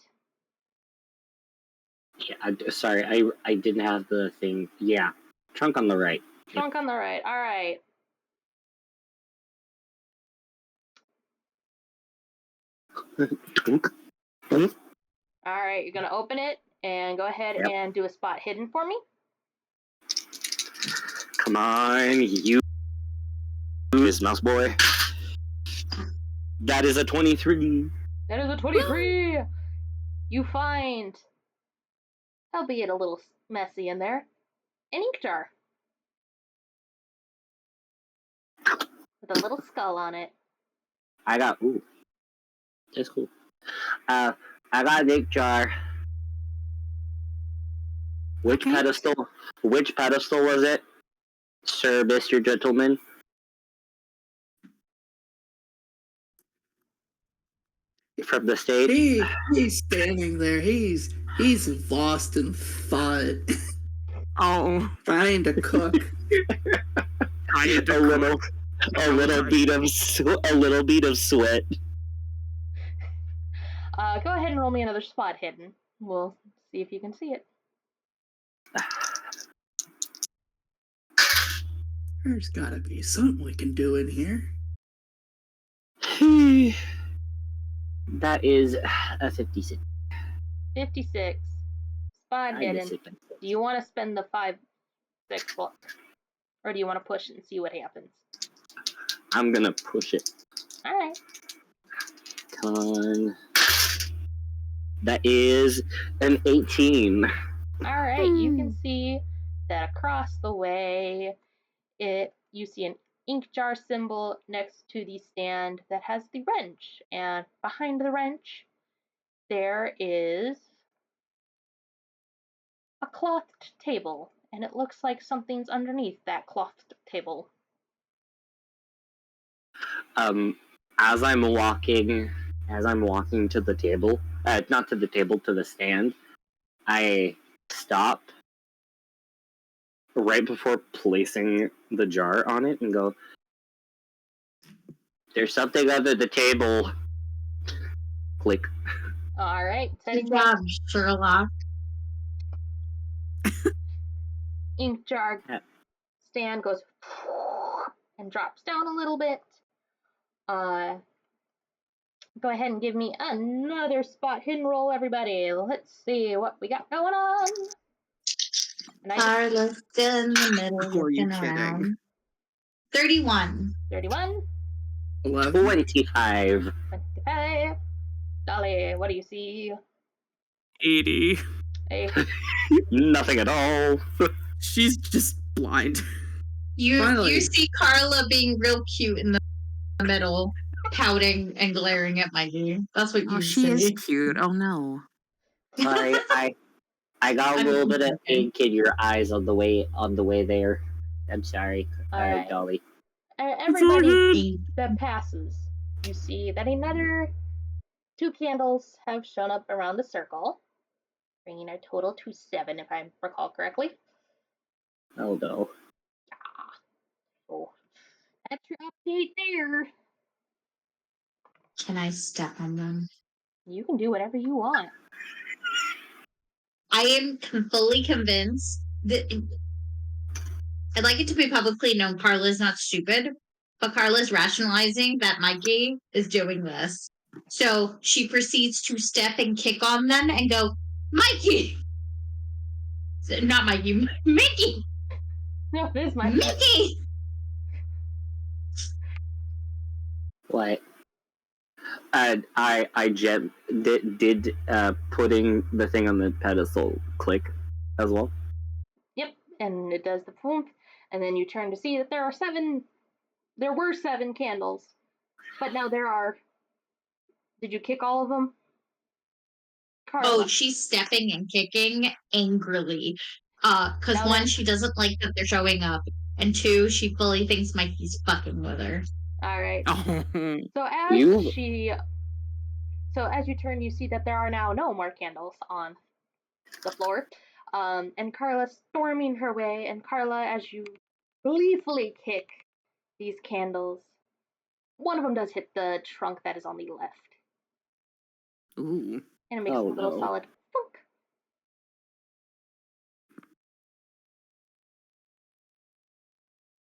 Yeah, sorry, I didn't have the thing. Yeah, trunk on the right. Trunk on the right. All right. All right, you're gonna open it and go ahead and do a spot hidden for me. Come on, you mouse boy. That is a 23. That is a 23. You find, albeit a little messy in there, an ink jar with a little skull on it. That's cool. I got an ink jar. Which pedestal? Which pedestal was it, Sir, Mr. Gentleman? From the stage? He's standing there. He's lost in thought. Oh. Trying to cook. A little bead of sweat. Go ahead and roll me another spot hidden. We'll see if you can see it. There's gotta be something we can do in here. That is a 56. 56. Spot hidden. Do you want to spend the 5-6 block? Or do you want to push it and see what happens? I'm gonna push it. Alright. Come on. That is an 18. Alright, you can see that across the way, you see an ink jar symbol next to the stand that has the wrench. And behind the wrench, there is a clothed table. And it looks like something's underneath that clothed table. As I'm walking to the table, not to the table, to the stand, I stop right before placing the jar on it and go, "There's something under the table." Click. Alright, Good job, Sherlock. Ink jar stand goes and drops down a little bit. Go ahead and give me another spot hidden roll, everybody. Let's see what we got going on. And I Carla still in the middle Who are you looking kidding? around. 31. 31, 11. 25. 25. Dolly, what do you see? 80. Hey, Nothing at all. She's just blind. You Finally. see Carla being real cute in the middle, pouting and glaring at Mikey. That's what Oh, you she see. is cute. Oh no. Sorry, I got a I'm little bit of joking. ink in your eyes on the way there. I'm sorry, Alright. Dolly. Everybody that passes, you see that another 2 candles have shown up around the circle, bringing a total to 7, if I recall correctly. Oh no. So that's your update there. Can I step on them? You can do whatever you want. I am fully convinced that I'd like it to be publicly known Carla's not stupid, but Carla's rationalizing that Mikey is doing this. So she proceeds to step and kick on them and go, Mikey! Not Mikey, Mickey! No, it is my Mickey! What? Did putting the thing on the pedestal click as well? Yep, and it does the poof, and then you turn to see that there were 7 candles, but now there are. Did you kick all of them? Carla. Oh, she's stepping and kicking angrily. Because Now one, then- she doesn't like that they're showing up, and 2, she fully thinks Mikey's fucking with her. Alright. Oh. So as you turn, you see that there are now no more candles on the floor. And Carla storming her way, and Carla, as you gleefully kick these candles, one of them does hit the trunk that is on the left. Ooh. And it makes a little solid thunk.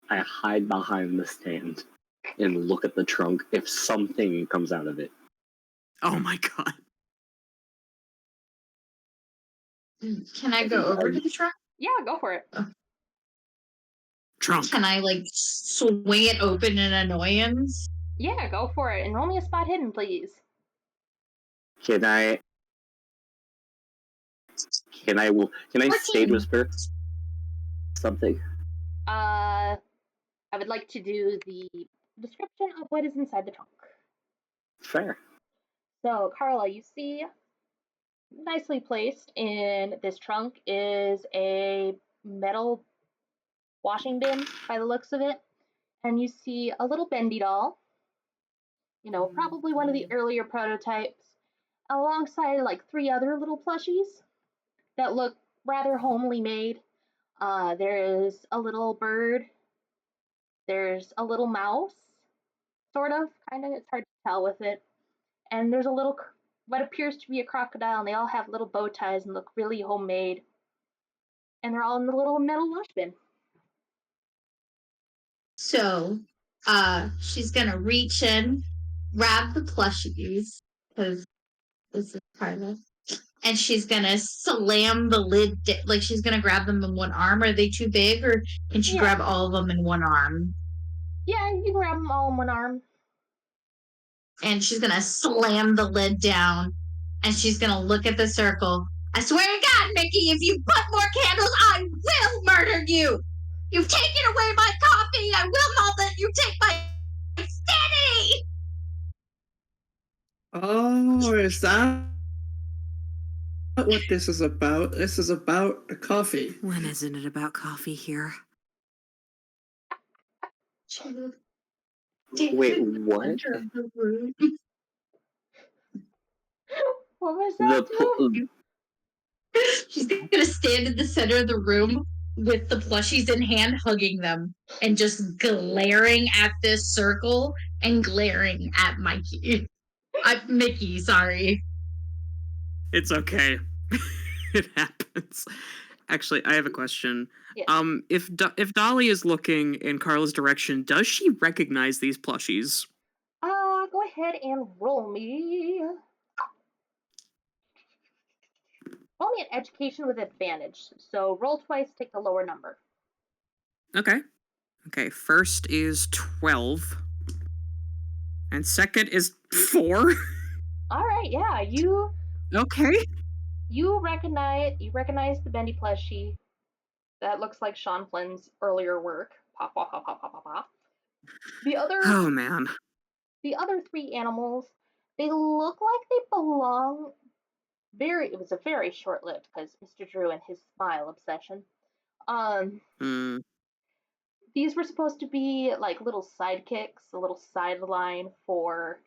I hide behind the stand and look at the trunk if something comes out of it. Oh my god. Can I go over to the trunk? Yeah, go for it. Trunk. Can I, like, swing it open in annoyance? Yeah, go for it. And roll me a spot hidden, please. Can I stage whisper something? I would like to do the description of what is inside the trunk. Fair. So, Carla, you see, nicely placed in this trunk is a metal washing bin by the looks of it. And you see a little Bendy doll, probably one of the earlier prototypes, alongside like 3 other little plushies that look rather homely made. There is a little bird. There's a little mouse, sort of, kind of. It's hard to tell with it. And there's a little, what appears to be a crocodile, and they all have little bow ties and look really homemade. And they're all in the little metal wash bin. So, she's gonna reach in, grab the plushies, because this is Carla, and she's gonna slam the lid, like she's gonna grab them in one arm. Are they too big, or can she grab all of them in one arm? Yeah, you can grab them all in one arm. And she's gonna slam the lid down, and she's gonna look at the circle. I swear to God, Mickey, if you put more candles, I will murder you! You've taken away my coffee! I will not let you take my sanity! Oh, is that what this is about? This is about a coffee. When isn't it about coffee here? Wait, what? What was that? She's gonna stand in the center of the room with the plushies in hand, hugging them, and just glaring at this circle and glaring at Mikey. Mickey, sorry. It's okay. It happens. Actually, I have a question. Yeah. If Dolly is looking in Carla's direction, does she recognize these plushies? Go ahead and roll me. roll me an education with advantage. So roll twice, take the lower number. Okay. Okay, first is 12. And second is 4. All right, yeah, Okay. you recognize the Bendy plushie. That looks like Sean Flynn's earlier work. Pop, pop, pop, pop, pop, pop, pop. Oh, man. The other 3 animals, they look like they belong. It was a very short-lived because Mr. Drew and his smile obsession. Mm. These were supposed to be like little sidekicks, a little sideline for,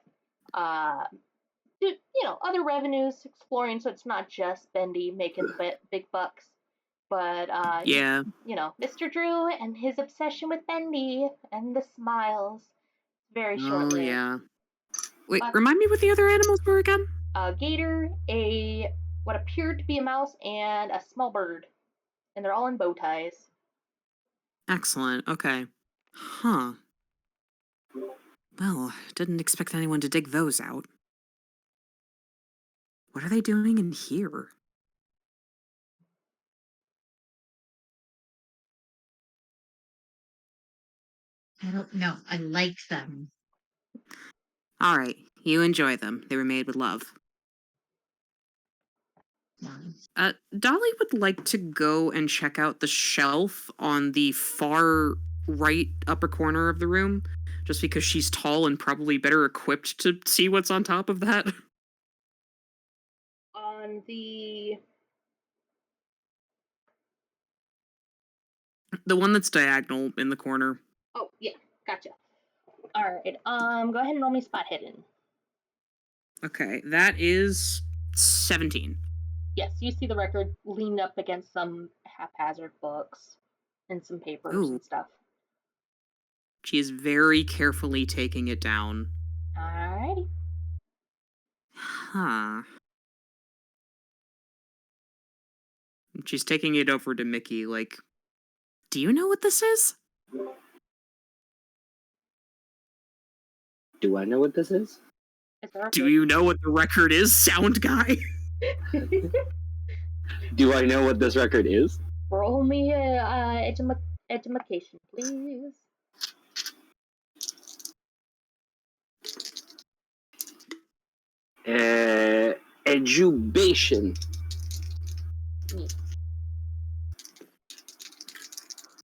other revenues exploring. So it's not just Bendy making the big bucks, but Yeah. Mr. Drew and his obsession with Bendy and the smiles. Very short-lived. Oh, yeah. Wait, remind me what the other animals were again? A gator, what appeared to be a mouse, and a small bird. And they're all in bow ties. Excellent. Okay. Huh. Well, didn't expect anyone to dig those out. What are they doing in here? I don't know. I like them. All right, you enjoy them. They were made with love. Dolly would like to go and check out the shelf on the far right upper corner of the room, just because she's tall and probably better equipped to see what's on top of that. On the one that's diagonal in the corner. Oh, yeah, gotcha. All right, go ahead and roll me spot hidden. Okay, that is 17. Yes, you see the record leaned up against some haphazard books and some papers and stuff. She is very carefully taking it down. Alrighty. Huh. She's taking it over to Mickey, like, do you know what this is? Do I know what this is? Do you know what the record is, sound guy? Do I know what this record is? Roll me education, please. Edubation.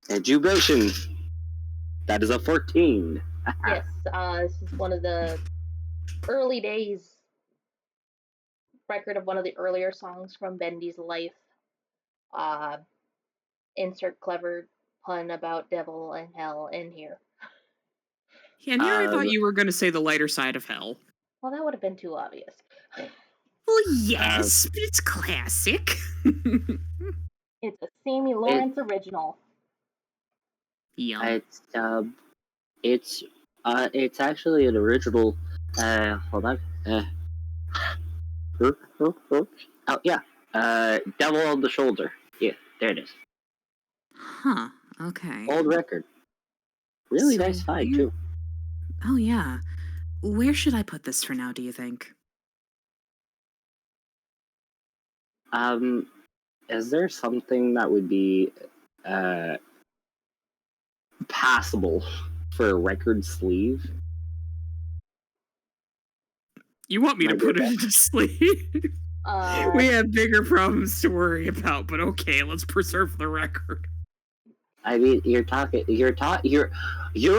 Edubation. That is a 14. Yes, this is one of the early days record of one of the earlier songs from Bendy's life. Insert clever pun about devil and hell in here. Yeah, and here I thought you were going to say the lighter side of hell. Well, that would have been too obvious. Well, yes, but it's classic. It's a Sammy Lawrence original. Yeah. It's actually an original. Hold on. Oh yeah. Devil on the Shoulder. Yeah, there it is. Huh. Okay. Old record. Really nice find too. Oh yeah. Where should I put this for now, do you think? Is there something that would be passable for a record sleeve? You want me to put it into sleeve? We have bigger problems to worry about, but okay, let's preserve the record. I mean, you're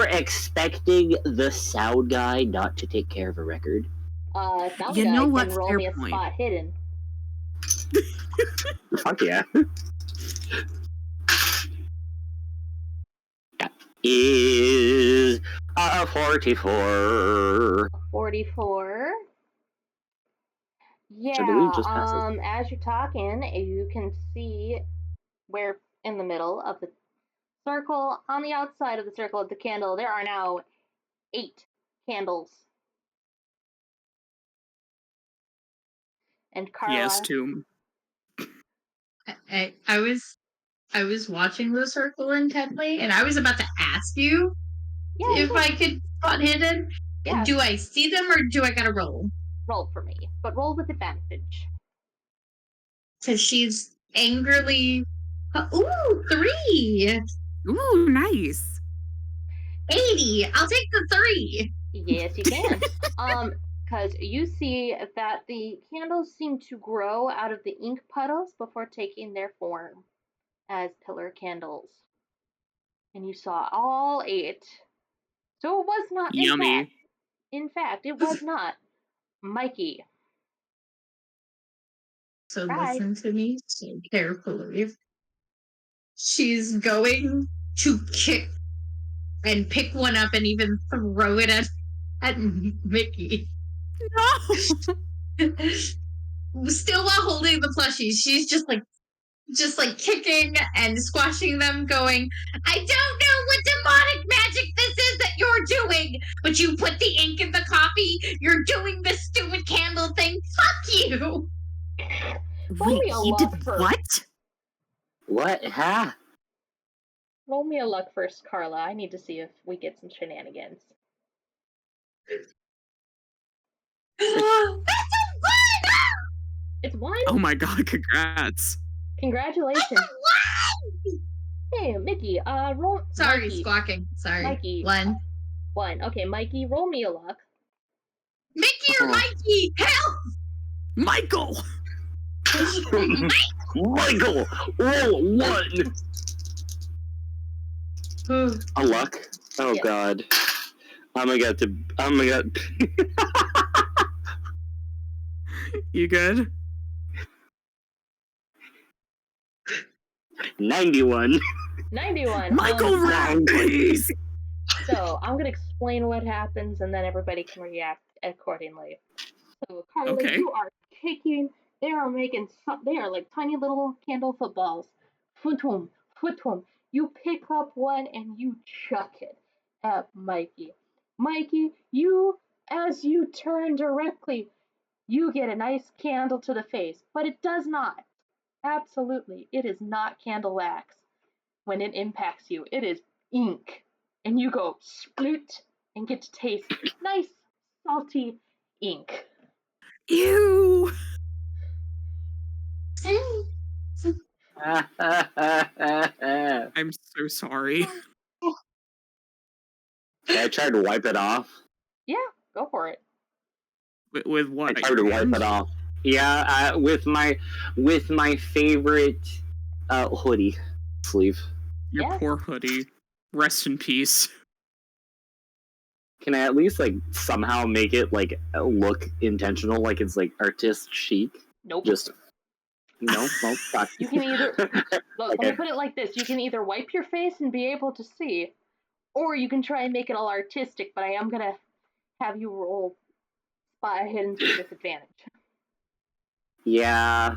expecting the sound guy not to take care of a record. Sound guy can roll me a spot hidden. Fuck yeah. That is a 44. 44. Yeah, as you're talking, you can see where in the middle of the circle, on the outside of the circle of the candle, there are now 8 candles. And Carla... Yes, Tomb. I was watching the circle intently, and I was about to ask you if I could spot hidden. Yeah. Do I see them, or do I gotta roll? Roll for me, but roll with advantage. because she's angrily. Ooh, 3. Ooh, nice. 80. I'll take the 3. Yes, you can. Because you see that the candles seem to grow out of the ink puddles before taking their form as pillar candles. And you saw all 8. So it was not, Yummy. in fact, it was not Mikey. So Right. listen to me so carefully. She's going to kick and pick one up and even throw it at Mickey. No. Still while holding the plushies, she's just like kicking and squashing them, going, I don't know what demonic magic this is that you're doing, but you put the ink in the coffee, you're doing this stupid candle thing, fuck you! Roll Wait, me a he luck did first. what? What? Huh? Roll me a luck first, Carla. I need to see if we get some shenanigans. That's a 1! It's 1? Oh my god, congrats. Congratulations. That's a 1! Hey, Mickey, roll. Sorry, Mikey. squawking. Sorry. Mikey. 1. 1. Okay, Mikey, roll me a luck. Mickey or Mikey? Help! Michael! Michael! Roll 1! A luck? Oh Yes. god. Oh my god. You good? 91. 91. Michael, round, please! So, I'm going to explain what happens and then everybody can react accordingly. So, Carla, Okay. you are kicking. They are like tiny little candle footballs. Foot-hum. You pick up one and you chuck it at Mikey. Mikey, as you turn directly, you get a nice candle to the face, but it does not. Absolutely, it is not candle wax. When it impacts you, it is ink. And you go sploot and get to taste nice, salty ink. Ew! I'm so sorry. Can I try to wipe it off? Yeah, go for it. With what? I tried to wipe it off. Yeah, with my favorite hoodie sleeve. Your Yeah. poor hoodie. Rest in peace. Can I at least somehow make it look intentional, like it's artist chic? Nope. Just no. Fuck. You can either look. Okay. Let me put it like this: you can either wipe your face and be able to see, or you can try and make it all artistic. But I am gonna have you roll spot hidden to disadvantage. Yeah.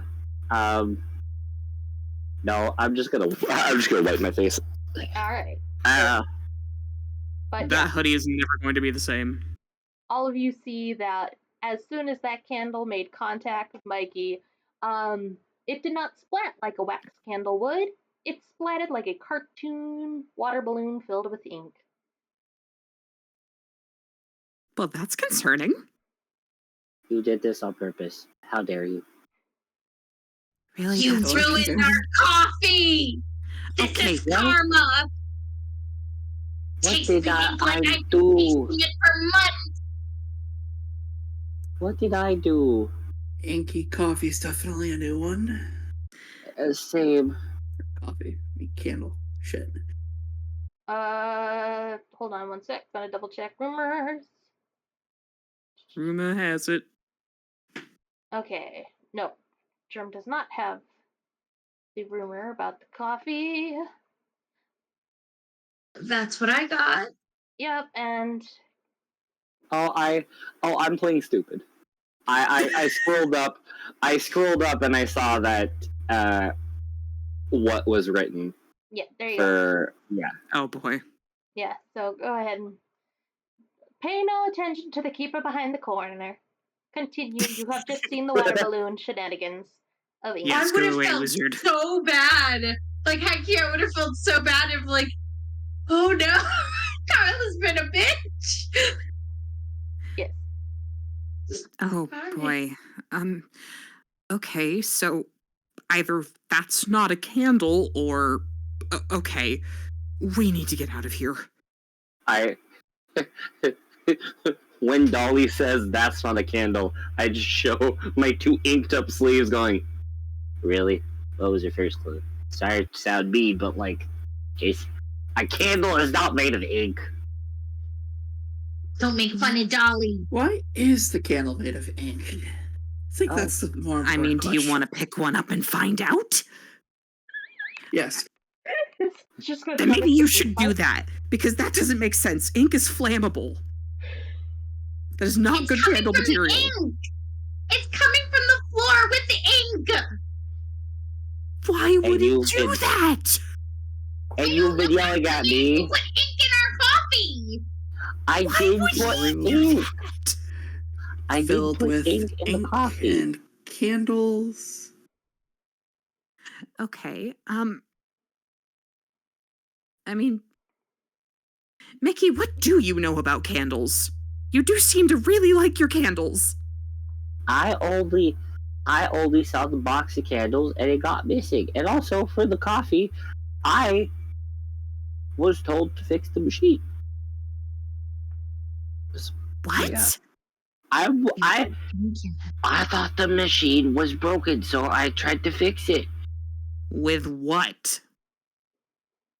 No, I'm just gonna wipe my face. All right. But That hoodie is never going to be the same. all of you see that as soon as that candle made contact with Mikey, it did not splat like a wax candle would. It splatted like a cartoon water balloon filled with ink. Well, that's concerning. You did this on purpose. How dare you? Really? You That's ruined concerning. our coffee! This Okay, is well, karma! What Tasting did I ink like I've been do? tasting it for months! What did I do? Inky coffee's definitely a new one. Same. Coffee. Candle. Shit. Hold on one sec. Gonna double check rumors. Rumor has it. Okay. No. Jerm does not have the rumor about the coffee. That's what I got. Yep, and I'm playing stupid. I scrolled up. And I saw that what was written yeah, there you go. for yeah. Oh boy. Yeah, so go ahead and pay no attention to the keeper behind the corner. Continue. You have just seen the water balloon shenanigans of ink. Yes, I would go have away, felt wizard. so bad. Hecky, I would have felt so bad if oh no, Carla's been a bitch. Yes. Oh Sorry. boy. Okay, so either that's not a candle or... okay, we need to get out of here. When Dolly says that's not a candle, I just show my 2 inked up sleeves going, really? What was your first clue? Sorry to sound mean, but like, Jason, a candle is not made of ink. Don't make fun of Dolly. Why is the candle made of ink? I think that's the more important I mean, do you question. want to pick one up and find out? Yes. It's just gonna Then come maybe with you the should do that, because that doesn't make sense. Ink is flammable. That is not It's good coming candle from the material. ink. It's coming from the floor with the ink. Why would it you've do been- that? And you've been yelling at me. You put ink in our coffee. I Why did would put he do ink. that? I did Filled put with ink in the coffee. and candles. Okay, I mean, Mickey, what do you know about candles? You do seem to really like your candles. I only saw the box of candles and it got missing. And also for the coffee, I was told to fix the machine. What? Yeah. I thought the machine was broken, so I tried to fix it. With what?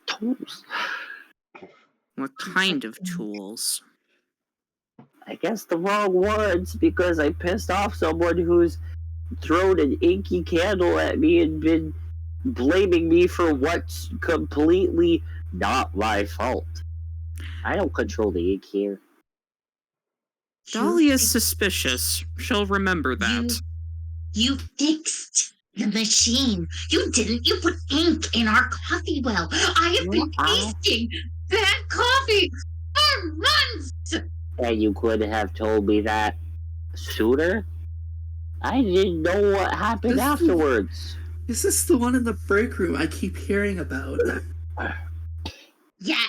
Tools. What kind of tools? I guess the wrong words because I pissed off someone who's thrown an inky candle at me and been blaming me for what's completely not my fault. I don't control the ink here. Dolly is suspicious. She'll remember that. You fixed the machine. You didn't. You put ink in our coffee well. I have been tasting that coffee for months. And you could have told me that sooner? I didn't know what happened afterwards. Is this the one in the break room I keep hearing about? Yes.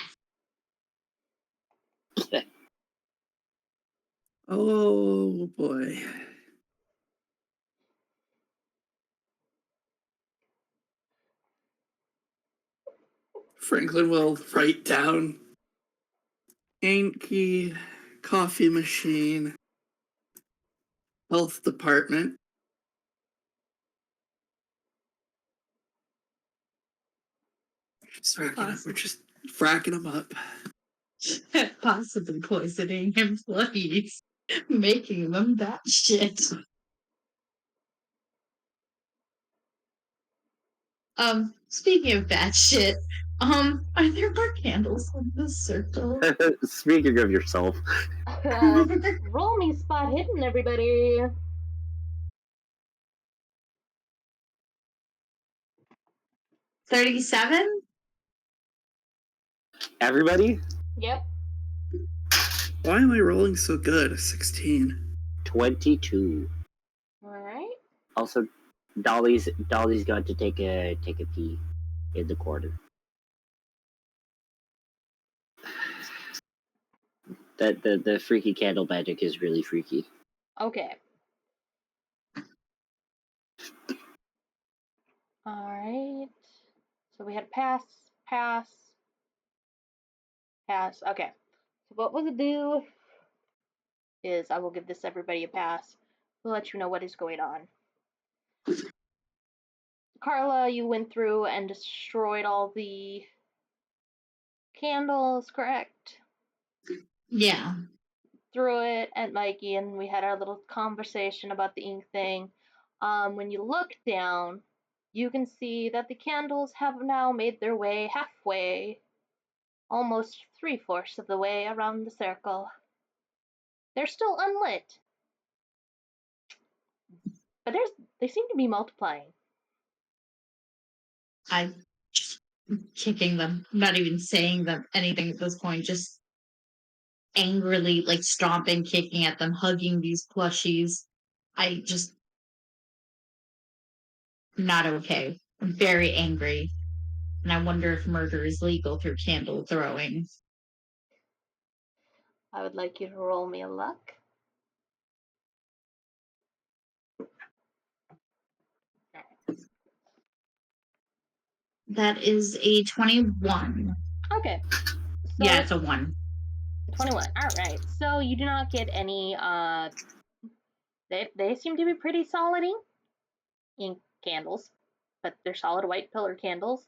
Oh boy. Franklin will write down inky coffee machine, health department. We're just fracking them up. Possibly poisoning employees, making them that shit. Speaking of that shit, are there more candles in the circle? Speaking of yourself. Roll me spot hidden, everybody. $37? Everybody? Yep. Why am I rolling so good? 16. 22. Alright. Also, Dolly's got to take a pee in the corner. The freaky candle magic is really freaky. Okay. Alright. So we had pass, pass, pass. Okay. So what we'll do is I will give this everybody a pass. We'll let you know what is going on. Carla, you went through and destroyed all the candles, correct? Yeah. Threw it at Mikey and we had our little conversation about the ink thing. When you look down, you can see that the candles have now made their way halfway, almost 3/4 of the way around the circle. They're still unlit, but they seem to be multiplying. I'm kicking them, not even saying them anything at this point, just angrily like stomping, kicking at them, hugging these plushies. I just not okay. I'm very angry. And I wonder if murder is legal through candle throwing. I would like you to roll me a luck. That is a 21. Okay. So Yeah, it's a 1. 21. All right. So you do not get any. They seem to be pretty solid ink candles, but they're solid white pillar candles.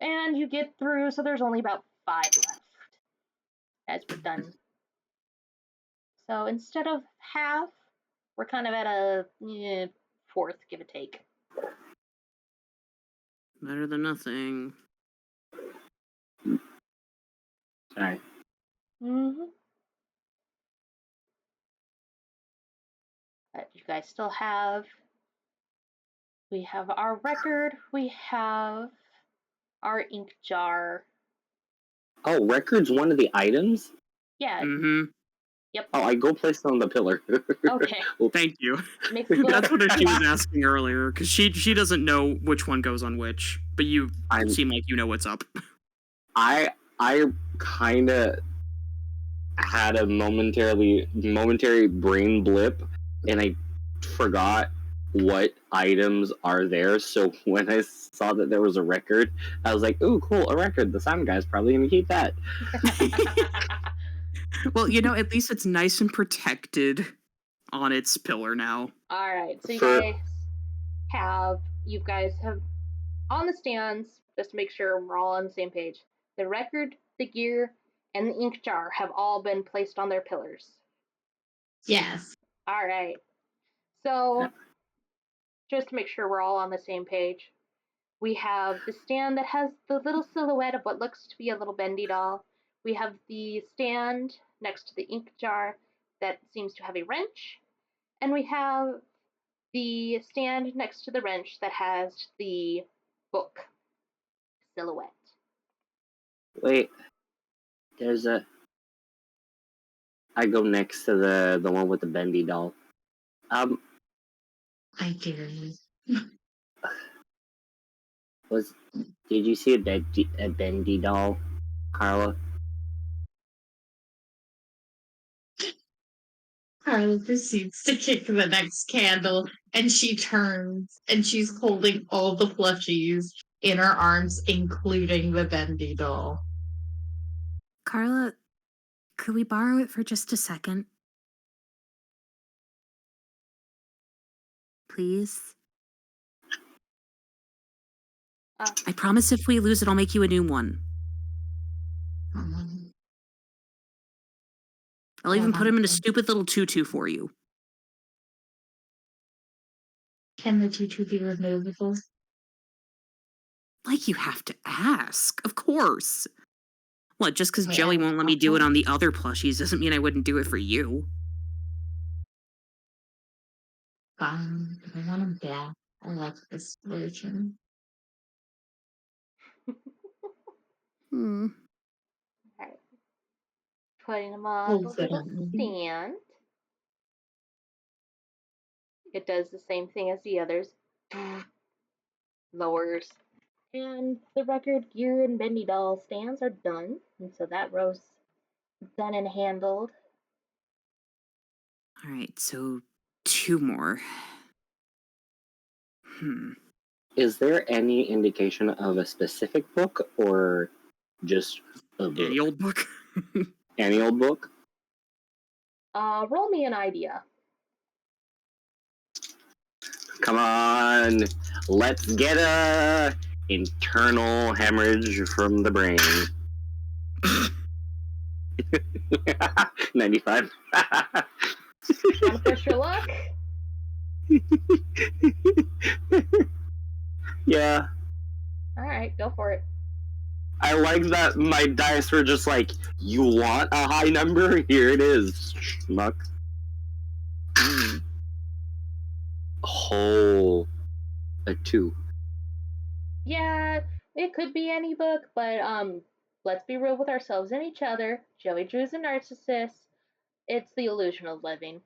And you get through. So there's only about 5 left as we're done. So instead of half, we're kind of at a fourth, give or take. Better than nothing. Alright. Mm-hmm. But you guys still have. We have our record. We have our ink jar. Oh, record's one of the items? Yeah. Mm-hmm. Yep. Oh, I go place it on the pillar. Okay. Thank you. Makes it go That's what she was asking earlier, because she doesn't know which one goes on which, but you seem like you know what's up. I kind of had a momentary brain blip, and I forgot what items are there. So when I saw that there was a record, I was like, "Ooh, cool, a record! The sound guy's probably gonna keep that." Well, at least it's nice and protected on its pillar now. All right. So you guys have on the stands, just to make sure we're all on the same page. The record, the gear, and the ink jar have all been placed on their pillars. Yes. All right. So just to make sure we're all on the same page, we have the stand that has the little silhouette of what looks to be a little Bendy doll. We have the stand next to the ink jar that seems to have a wrench. And we have the stand next to the wrench that has the book silhouette. Wait, there's a. I go next to the one with the Bendy doll. I do. Did you see a Bendy doll, Carla? Carla proceeds to kick the next candle, and she turns, and she's holding all the plushies in her arms, including the Bendy doll. Carla, could we borrow it for just a second? Please? I promise if we lose it, I'll make you a new one. I'll even put him in a stupid little tutu for you. Can the tutu be removable? Like you have to ask. Of course. What, just because Wait, Joey won't let me do it okay. on the other plushies doesn't mean I wouldn't do it for you. Fine. I want him back. I like this version. All right. Putting them on Oh, the good little on me. stand. It does the same thing as the others. Lowers. And the record, gear, and Bendy doll stands are done. And so that row's done and handled. All right, so 2 more. Is there any indication of a specific book or just a book? Any old book. Any old book? Roll me an idea. Come on, let's get a internal hemorrhage from the brain. 95. Want to push your luck? Yeah. All right, go for it. I like that my dice were just like, you want a high number? Here it is, schmuck. Oh, a 2. Yeah, it could be any book, but let's be real with ourselves and each other. Joey Drew's a narcissist. It's The Illusion of Living.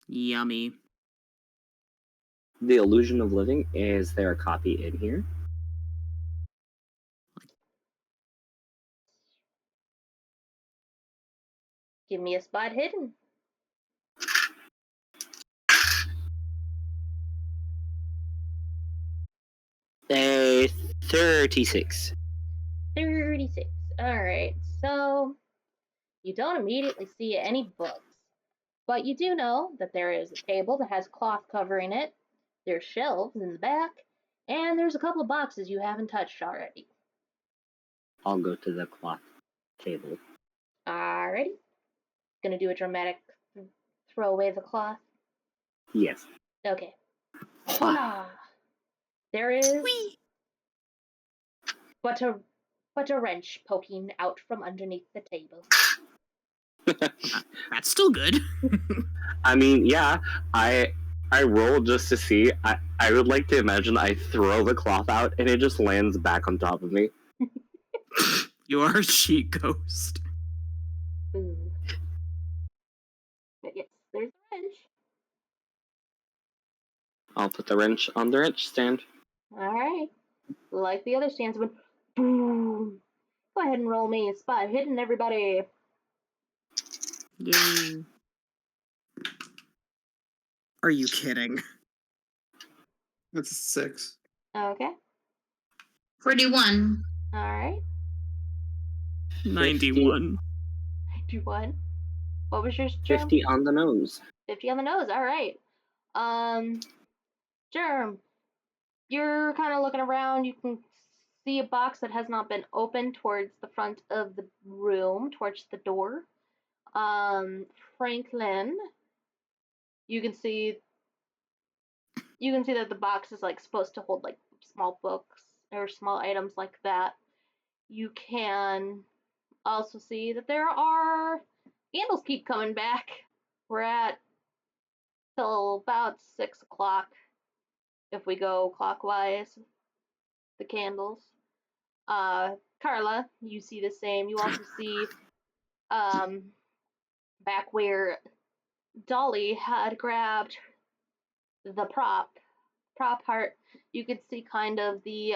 Yummy. The Illusion of Living. Is there a copy in here? Give me a spot hidden. A 36. 36. Alright, so you don't immediately see any books, but you do know that there is a table that has cloth covering it, there's shelves in the back, and there's a couple of boxes you haven't touched already. I'll go to the cloth table. Alrighty. Gonna do a dramatic throw away the cloth? Yes. Okay. Voila! There is but a wrench poking out from underneath the table. That's still good. I mean, yeah, I roll just to see. I would like to imagine I throw the cloth out and it just lands back on top of me. You are a cheat ghost. Ooh. But yes, there's the wrench. I'll put the wrench on the wrench stand. Alright. Like the other stands went boom. Go ahead and roll me a spot hidden, everybody. Yay. Are you kidding? That's a 6. Okay. 41. Alright. 91. 51. What was yours, Jerm? 50 on the nose. 50 on the nose. Alright. Jerm, you're kind of looking around. You can see a box that has not been opened towards the front of the room, towards the door. Franklin, you can see that the box is like supposed to hold like small books or small items like that. You can also see that there are candles keep coming back. We're at till about 6 o'clock if we go clockwise. The candles. Carla, you see the same. You also see back where Dolly had grabbed the prop part, you could see kind of the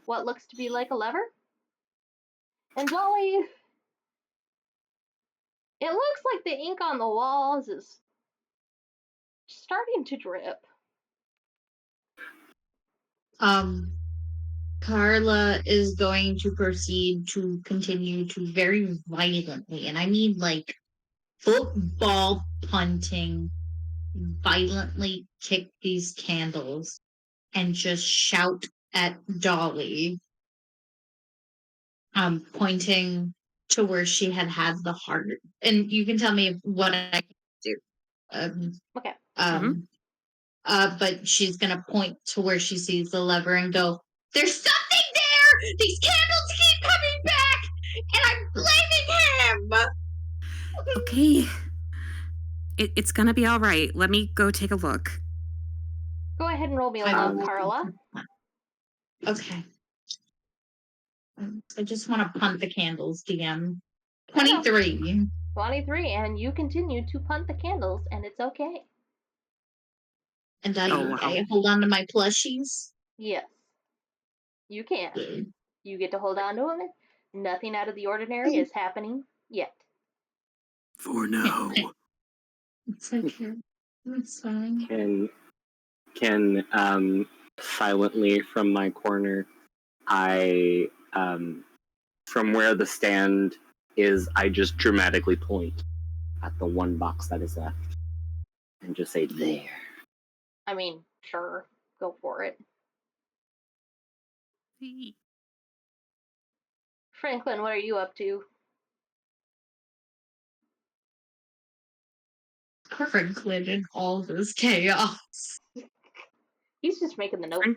what looks to be like a lever. And Dolly, it looks like the ink on the walls is starting to drip. Carla is going to proceed to continue to very violently, and I mean like football punting, violently kick these candles and just shout at Dolly, pointing to where she had the heart. And you can tell me what I can do. Okay. But she's gonna point to where she sees the lever and go, "There's something there! These candles keep coming back, and I'm blaming him!" Okay. It's gonna be all right. Let me go take a look. Go ahead and roll me along, Carla. Okay. I just want to punt the candles, DM. 23. 23, and you continue to punt the candles, and it's okay. And I hold on to my plushies. Yes. You can. You get to hold on to them. Nothing out of the ordinary is happening yet. For now. It's okay. It's fine. Can silently from my corner, I from where the stand is, I just dramatically point at the one box that is left and just say, "There." I mean, sure, go for it. Franklin, what are you up to? Franklin in all this chaos. He's just making the notes.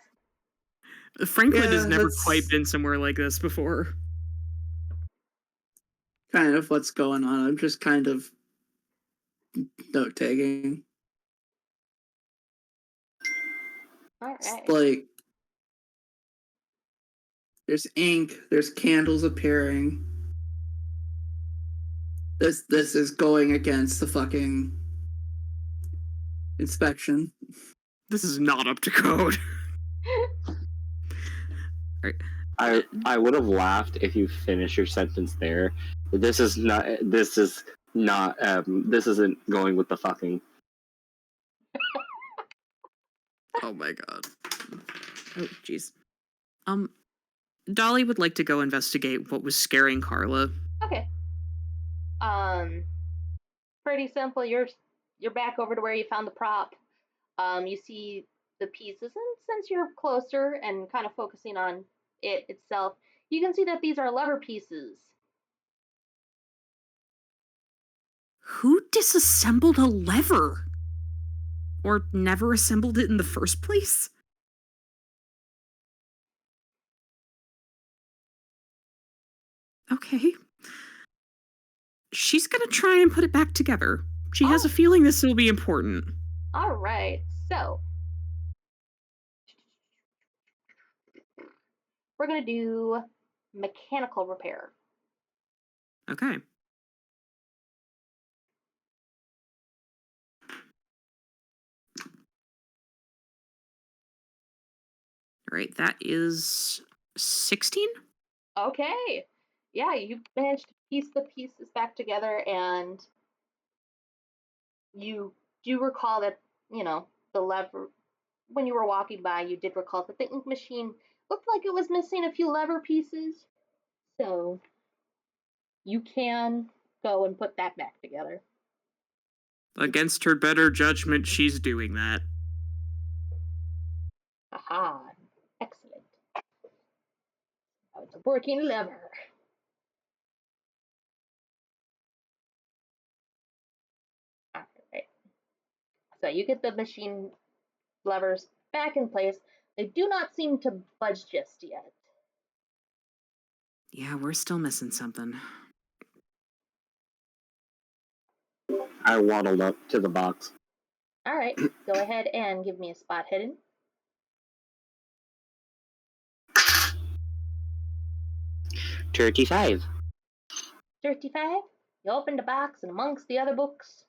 Franklin has never quite been somewhere like this before. Kind of what's going on. I'm just kind of note taking. All right. It's like there's ink, there's candles appearing. This is going against the fucking inspection. This is not up to code. I would have laughed if you finished your sentence there. This isn't going with the fucking. Oh my god. Oh jeez. Dolly would like to go investigate what was scaring Carla. Okay. Pretty simple. You're back over to where you found the prop. You see the pieces, and since you're closer and kind of focusing on it itself, you can see that these are lever pieces. Who disassembled a lever? Or never assembled it in the first place? Okay. She's gonna try and put it back together. She has a feeling this will be important. All right, so we're gonna do mechanical repair. Okay. All right, that is 16? Okay. Yeah, you managed to piece the pieces back together, and you do recall that, the lever, when you were walking by, you did recall that the ink machine looked like it was missing a few lever pieces. So you can go and put that back together. Against her better judgment, she's doing that. Aha, excellent. Now it's a working lever. All right. So you get the machine levers back in place. They do not seem to budge just yet. Yeah, we're still missing something. I waddled up to the box. All right, go ahead and give me a spot hidden. 35. 35. You open the box, and amongst the other books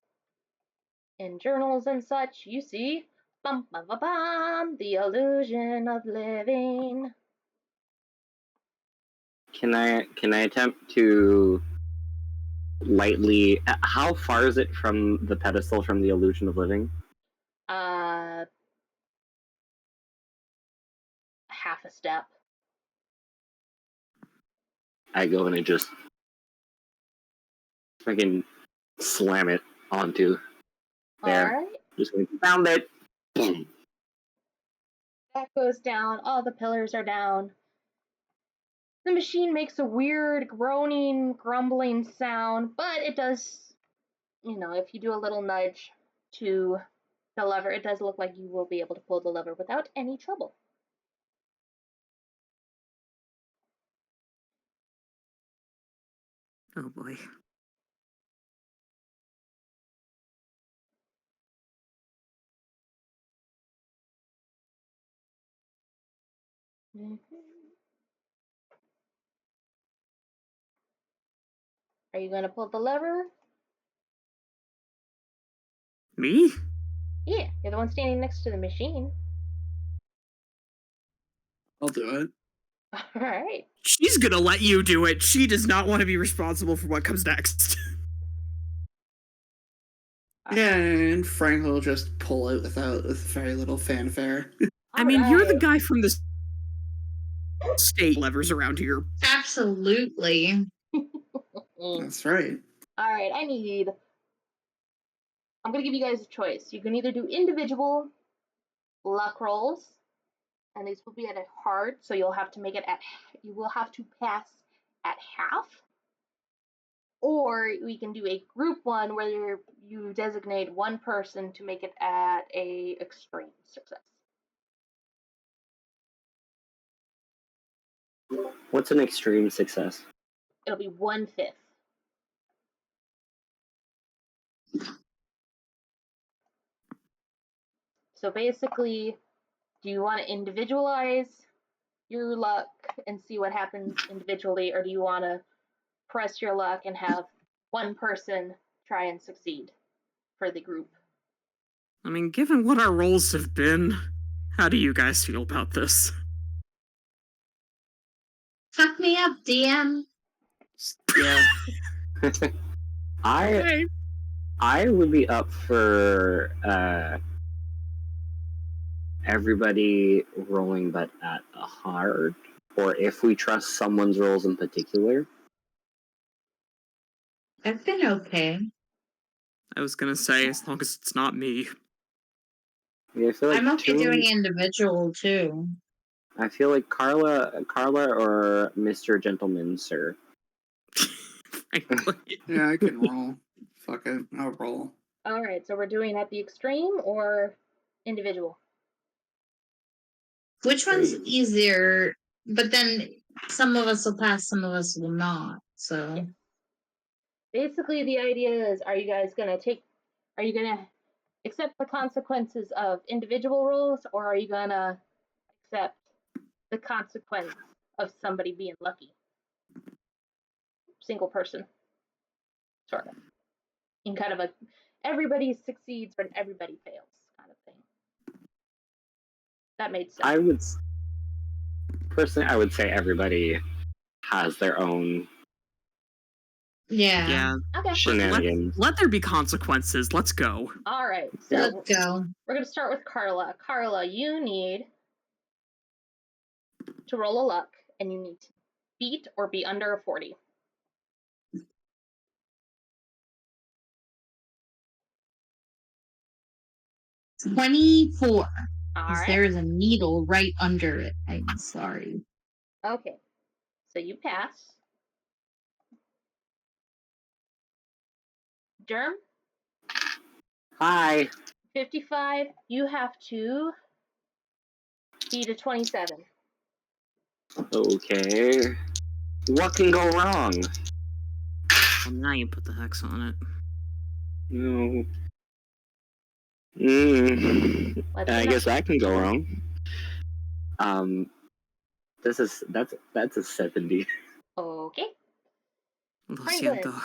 and journals and such, you see bum, bum, bum, bum, The Illusion of Living. Can I attempt to lightly? How far is it from the pedestal from the Illusion of Living? Half a step. I go in and just freaking slam it onto there. All right. Just found it. Boom. That goes down. All the pillars are down. The machine makes a weird groaning, grumbling sound, but it does, if you do a little nudge to the lever, it does look like you will be able to pull the lever without any trouble. Oh boy. Mm-hmm. Are you going to pull the lever? Me? Yeah, you're the one standing next to the machine. I'll do it. All right. She's gonna let you do it. She does not want to be responsible for what comes next. Yeah, and Frank will just pull it with very little fanfare. I mean, you're the guy from the state levers around here. Absolutely. That's right. All right, I'm going to give you guys a choice. You can either do individual luck rolls, and these will be at a hard, so you will have to pass at half. Or we can do a group one where you designate one person to make it at a extreme success. What's an extreme success? It'll be 1/5. So basically, do you want to individualize your luck and see what happens individually, or do you want to press your luck and have one person try and succeed for the group? I mean, given what our roles have been, how do you guys feel about this? Fuck me up, DM. Yeah. I would be up for everybody rolling, but at a hard, or if we trust someone's roles in particular. I've been okay. I was gonna say, as long as it's not me. I mean, I feel like I'm okay Toon- doing individual too. I feel like Carla, or Mr. Gentleman, sir. Frankly. Yeah, I can roll. Fuck it, I'll roll. All right, so we're doing at the extreme or individual? Which one's Hey. easier? But then some of us will pass, some of us will not. So Basically, the idea is, are you gonna accept the consequences of individual rules, or are you gonna accept the consequence of somebody being lucky? Single person, sort of. In kind of a everybody succeeds but everybody fails kind of thing. That made sense. I would say everybody has their own yeah. Okay. shenanigans. Let there be consequences. Let's go. All right. So Let's go. we're gonna start with Carla. Carla, you need to roll a luck, and you need to beat or be under a 40. $24. All Because right. there is a needle right under it. I'm sorry. Okay. So you pass. Jerm, Hi. 55. You have to beat a 27. Okay. What can go wrong? Well, now you put the hex on it. No. Let's I see guess that can go wrong. That's a 70. Okay. Lo Franklin. siento.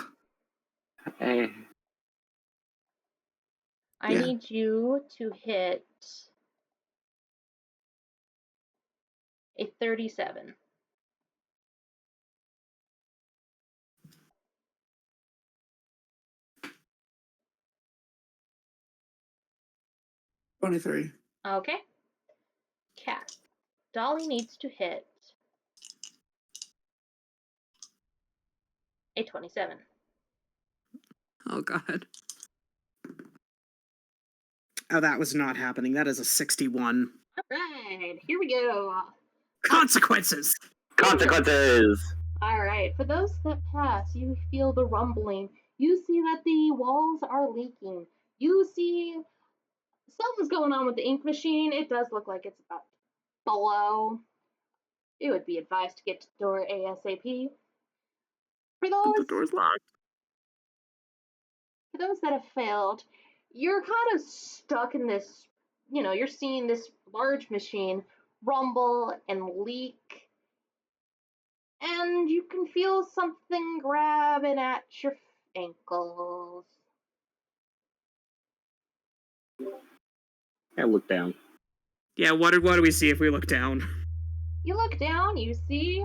Eh, I Yeah. need you to hit a 37. $23. Okay. Cat. Dolly needs to hit a 27. Oh god. Oh, that was not happening. That is a 61. All right, here we go. Consequences! Consequences! All right, for those that pass, you feel the rumbling. You see that the walls are leaking. You see something's going on with the ink machine. It does look like it's about below. It would be advised to get to the door ASAP. For The door's locked. those that have failed, you're kind of stuck in this, you're seeing this large machine rumble and leak, and you can feel something grabbing at your ankles. I look down. Yeah, what do we see if we look down? You look down, you see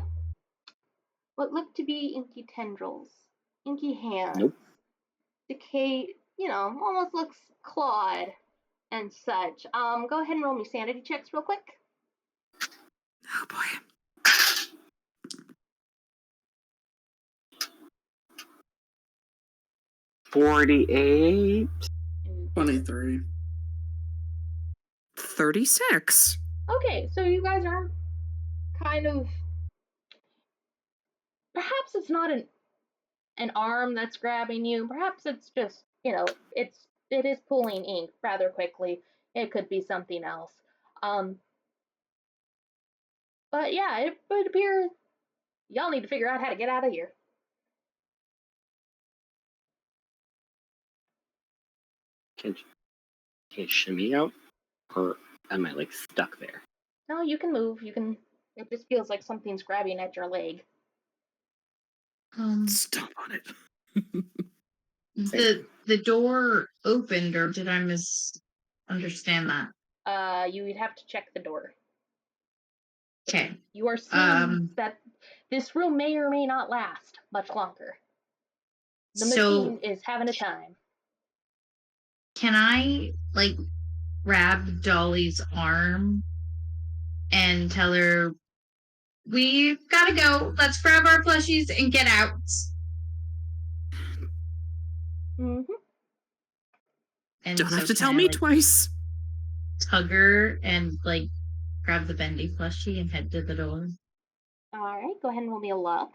what look to be inky tendrils, inky hands, Nope. decayed, almost looks clawed and such. Go ahead and roll me sanity checks real quick. Oh boy. 48. 23. 36. Okay, so you guys are kind of, perhaps it's not an arm that's grabbing you. Perhaps it's just, it is pulling ink rather quickly. It could be something else. But yeah, it would appear y'all need to figure out how to get out of here. Can shimmy out? Or am I like stuck there? No, you can move. It just feels like something's grabbing at your leg. Stomp on it. The door opened, or did I misunderstand that? You would have to check the door. Okay. You are seeing that this room may or may not last much longer. The machine is having a time. Can I grab Dolly's arm and tell her We've gotta go. Let's grab our plushies and get out. Mm-hmm. And Don't have to can tell I, me like, twice. tug her and like grab the Bendy plushie and head to the door. All right, go ahead and roll me a luck.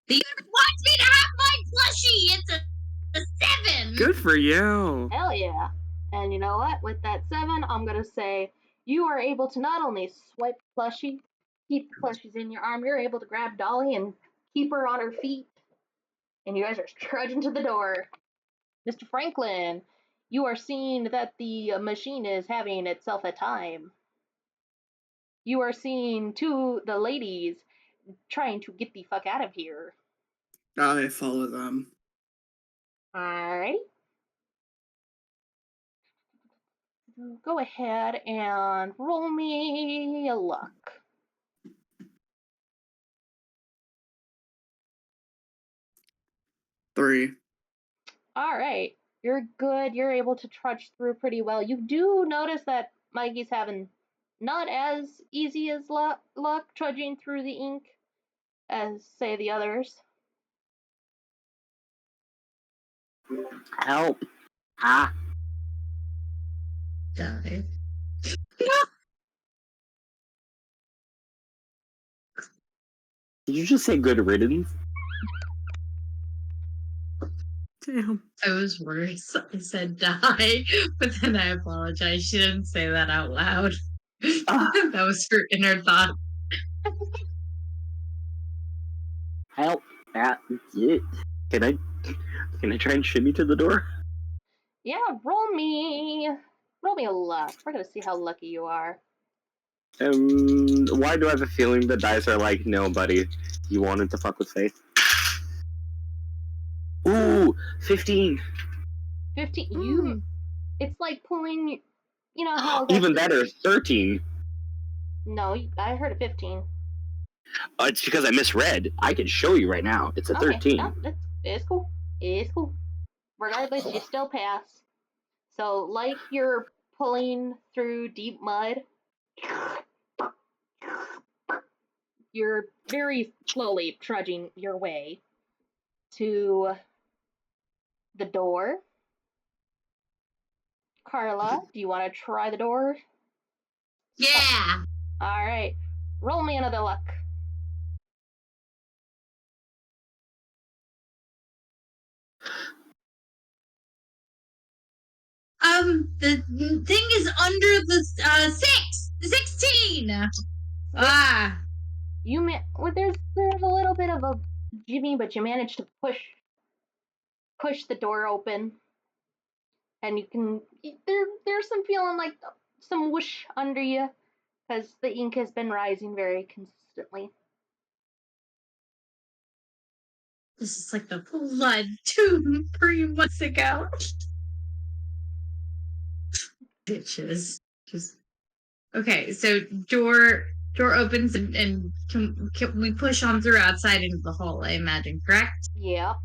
The universe wants me to have my plushie. It's a 7. Good for you. Hell yeah. And you know what? With that 7, I'm going to say you are able to not only swipe plushie, keep the plushies in your arm, you're able to grab Dolly and keep her on her feet. And you guys are trudging to the door. Mr. Franklin, you are seeing that the machine is having itself a time. You are seeing the ladies trying to get the fuck out of here. I follow them. Alright. Go ahead and roll me a luck. Three. Alright. You're good. You're able to trudge through pretty well. You do notice that Mikey's having not as easy as luck trudging through the ink as, say, the others. Help. Ah. Die. Did you just say good riddance? Damn. I was worse. I said die, but then I apologized. She didn't say that out loud. That was her inner thought. Help. Ah. Yeah. Can I try and shimmy to the door? Yeah, roll me a luck. We're gonna see how lucky you are. Why do I have a feeling the dice are like, no, buddy, you wanted to fuck with Faith? Ooh, 15. 15. It's like pulling. You know how Even better, 13. No, I heard a 15. It's because I misread. I can show you right now. It's a 13. No, it's cool. It's cool. Regardless, you still pass. So, like you're pulling through deep mud, you're very slowly trudging your way to the door. Carla, do you want to try the door? Yeah. All right. Roll me another luck. The thing is under the 16. Ah. There's a little bit of a jimmy, but you managed to push the door open, and you can there's some feeling like some whoosh under you because the ink has been rising very consistently. This is like the blood 3 months ago. Bitches. Just okay. So door opens and can we push on through outside into the hall? I imagine, correct? Yeah.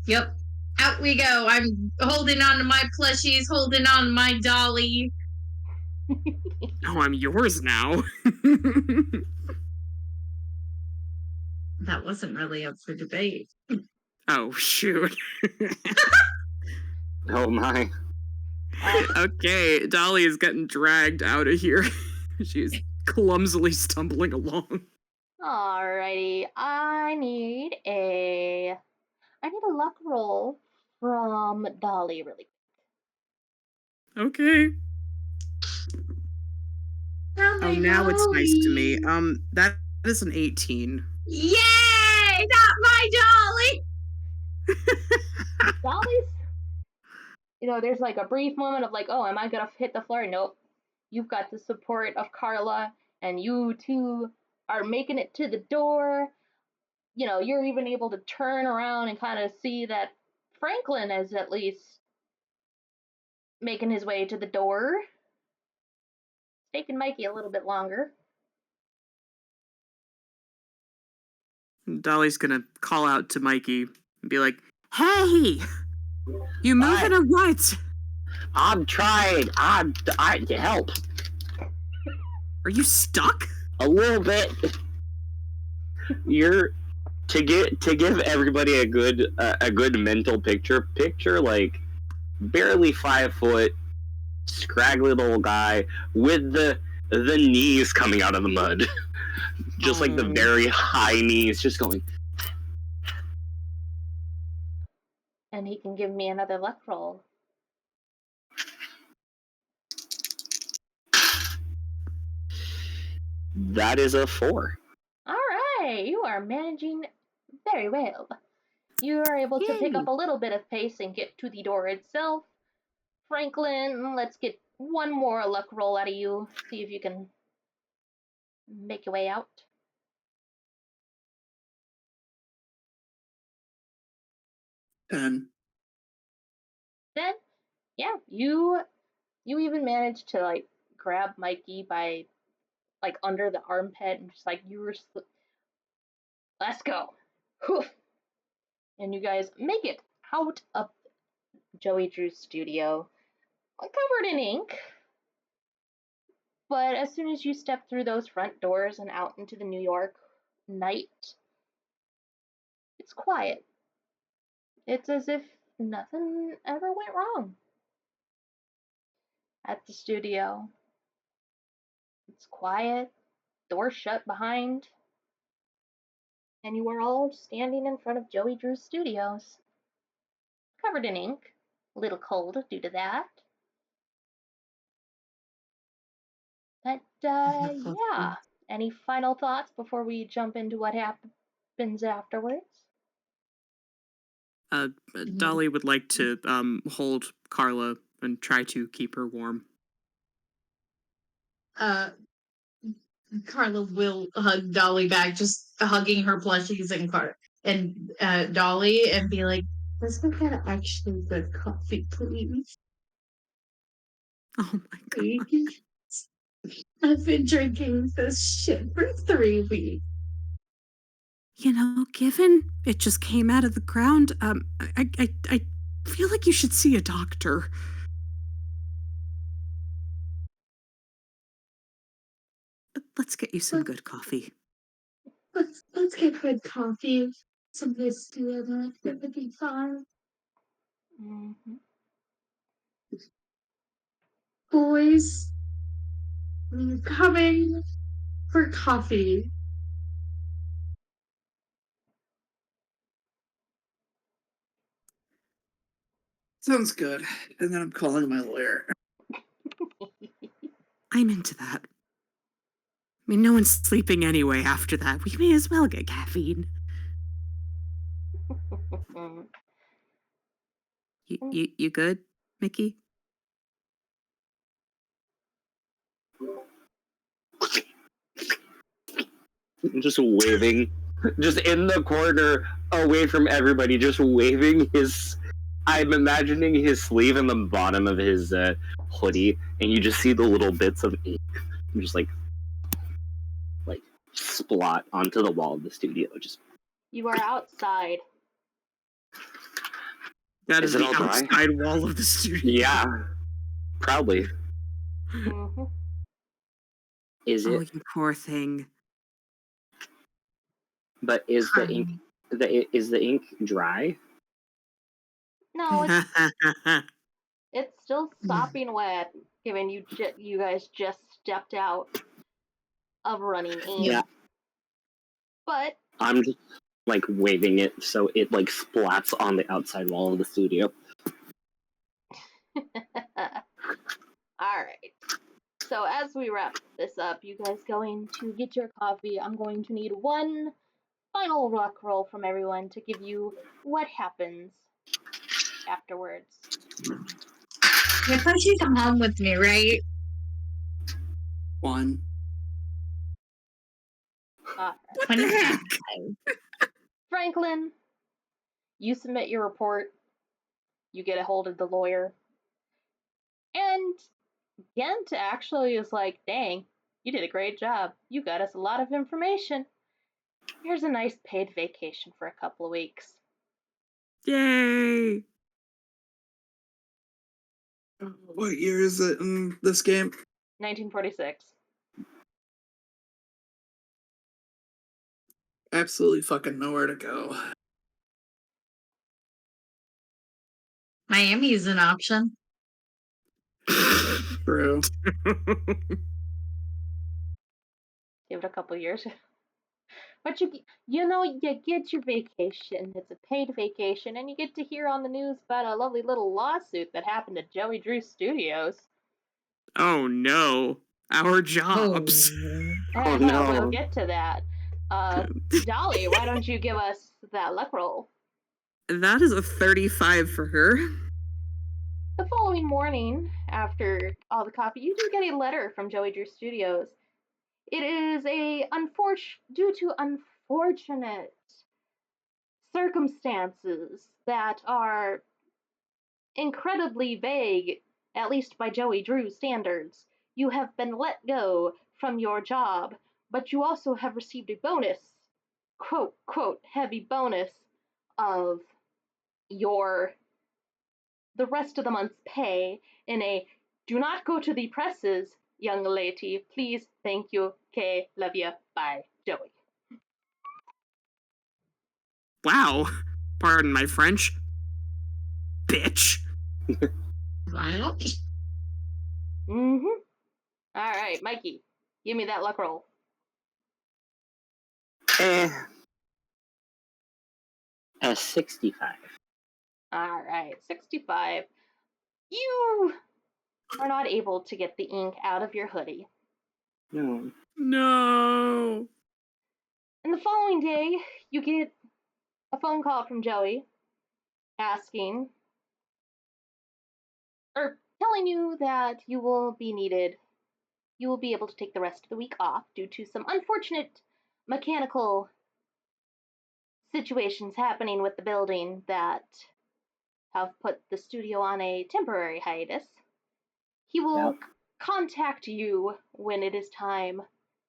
Yep. Out we go. I'm holding on to my plushies, holding on to my Dolly. Oh, I'm yours now. That wasn't really up for debate. Oh, shoot. Oh my. Okay, Dolly is getting dragged out of here. She's clumsily stumbling along. Alrighty. I need a luck roll from Dolly really quick. Okay. Oh, now it's nice to me. That is an 18. Yay! Not my Dolly! Dolly's, there's like a brief moment of like, oh, am I gonna hit the floor? Nope. You've got the support of Carla, and you two are making it to the door. You're even able to turn around and kind of see that Franklin is at least making his way to the door. It's taking Mikey a little bit longer. Dolly's gonna call out to Mikey and be like, "Hey, You moving or what? I'm trying. I help Are you stuck? a little bit. You're to give everybody a good mental picture. Picture like barely 5 foot, scraggly little guy with the knees coming out of the mud, just like the very high knees, just going. And he can give me another luck roll. That is a 4. All right, you are managing very well. You are able to pick up a little bit of pace and get to the door itself. Franklin, let's get one more luck roll out of you. See if you can make your way out. Ten. Then, yeah, you even managed to like grab Mikey by like under the armpit and just like you were. Let's go. Whew. And you guys make it out of Joey Drew's studio, covered in ink. But as soon as you step through those front doors and out into the New York night, it's quiet. It's as if nothing ever went wrong at the studio. It's quiet, door shut behind, and you are all standing in front of Joey Drew's studios, covered in ink, a little cold due to that. But, yeah. Any final thoughts before we jump into what happens afterwards? Dolly would like to hold Carla and try to keep her warm. Carla will hug Dolly back, just hugging her plushies and Dolly, and be like, "Let's go get actually good coffee, please." Oh my god. Please. I've been drinking this shit for 3 weeks. You know, given it just came out of the ground, I feel like you should see a doctor. Let's get you some good coffee. Let's get good coffee. Some whiskey in it. It would be fine. Mm-hmm. Boys, I'm coming for coffee. Sounds good. And then I'm calling my lawyer. I'm into that. I mean, no one's sleeping anyway after that. We may as well get caffeine. You good, Mickey? Just waving, just in the corner, away from everybody, just waving his. I'm imagining his sleeve in the bottom of his hoodie, and you just see the little bits of ink, just like splot onto the wall of the studio. Just. You are outside. That is it the all dry? outside wall of the studio. Yeah, probably. Mm-hmm. Is it? Oh, you poor thing. But is the ink is the ink dry? No, it's still sopping wet, given you guys just stepped out of running ink. Yeah. But I'm just like waving it so it like splats on the outside wall of the studio. Alright. So as we wrap this up, you guys going to get your coffee. I'm going to need one final luck roll from everyone to give you what happens afterwards. You're supposed to come home with me, right? 1. What the heck? Franklin, you submit your report. You get a hold of the lawyer. And Gent actually is like, dang, you did a great job. You got us a lot of information. Here's a nice paid vacation for a couple of weeks. Yay! What year is it in this game? 1946. Absolutely fucking nowhere to go. Miami is an option. True. Give it a couple years. But you get your vacation. It's a paid vacation, and you get to hear on the news about a lovely little lawsuit that happened at Joey Drew Studios. Oh no, our jobs. Oh, We'll no. get to that. Dolly, why don't you give us that luck roll? That is a 35 for her. The following morning, after all the coffee, you do get a letter from Joey Drew Studios. It is due to unfortunate circumstances that are incredibly vague, at least by Joey Drew standards. You have been let go from your job, but you also have received a bonus, quote, quote, heavy bonus of the rest of the month's pay in a do not go to the presses, young lady. Please, thank you, K, love ya, bye, Joey. Wow. Pardon my French. Bitch. Mm-hmm. All right, Mikey, give me that luck roll. A 65. All right, 65. You are not able to get the ink out of your hoodie. No. No. And the following day, you get a phone call from Joey asking, or telling you that you will be needed. You will be able to take the rest of the week off due to some unfortunate mechanical situations happening with the building that have put the studio on a temporary hiatus. He will contact you when it is time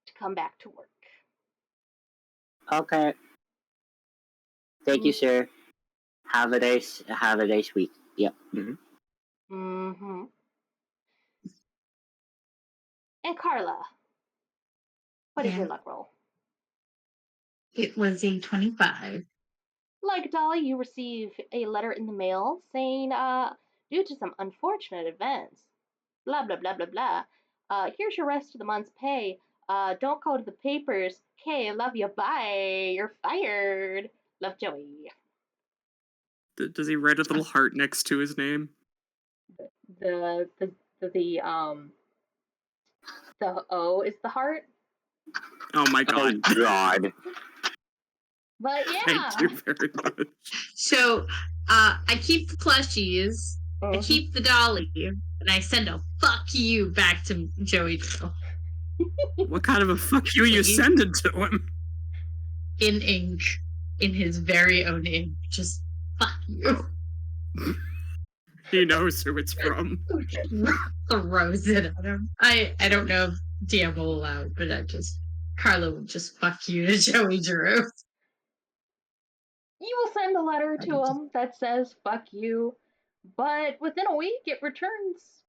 to come back to work. Okay. Thank you, sir. Have a nice week. Yep. Mm-hmm. Mm-hmm. And Carla, what is your luck roll? It was a 25. Like Dolly, you receive a letter in the mail saying, due to some unfortunate events, blah, blah, blah, blah, blah, here's your rest of the month's pay. Don't go to the papers. Okay, love you, bye. You're fired. Love, Joey. Does he write a little heart next to his name? The O is the heart. Oh my god. Oh god. But yeah. Thank you very much. So I keep the plushies, I keep the dolly, and I send a fuck you back to Joey Drew. What kind of a fuck you sending to him? In ink, in his very own ink. Just fuck you. He knows who it's from. Throws it at him. I don't know if DM will allow it, but Carla would just fuck you to Joey Drew. You will send a letter to him that says fuck you, but within a week it returns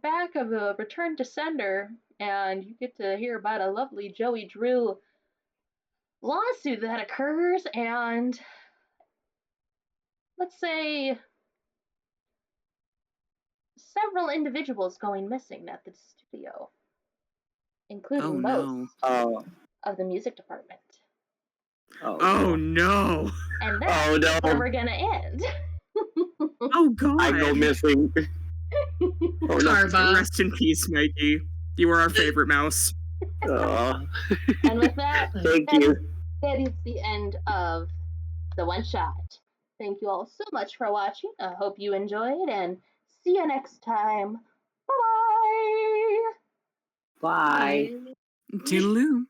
back of a return to sender, and you get to hear about a lovely Joey Drew lawsuit that occurs, and let's say several individuals going missing at the studio, including most of the music department. Oh no. And that's where we're gonna end. Oh god. I go missing. Rest in peace, Mikey. You were our favorite mouse. And with that, thank you. That is the end of the one shot. Thank you all so much for watching. I hope you enjoyed, and see you next time. Bye-bye. Bye. Toodaloo.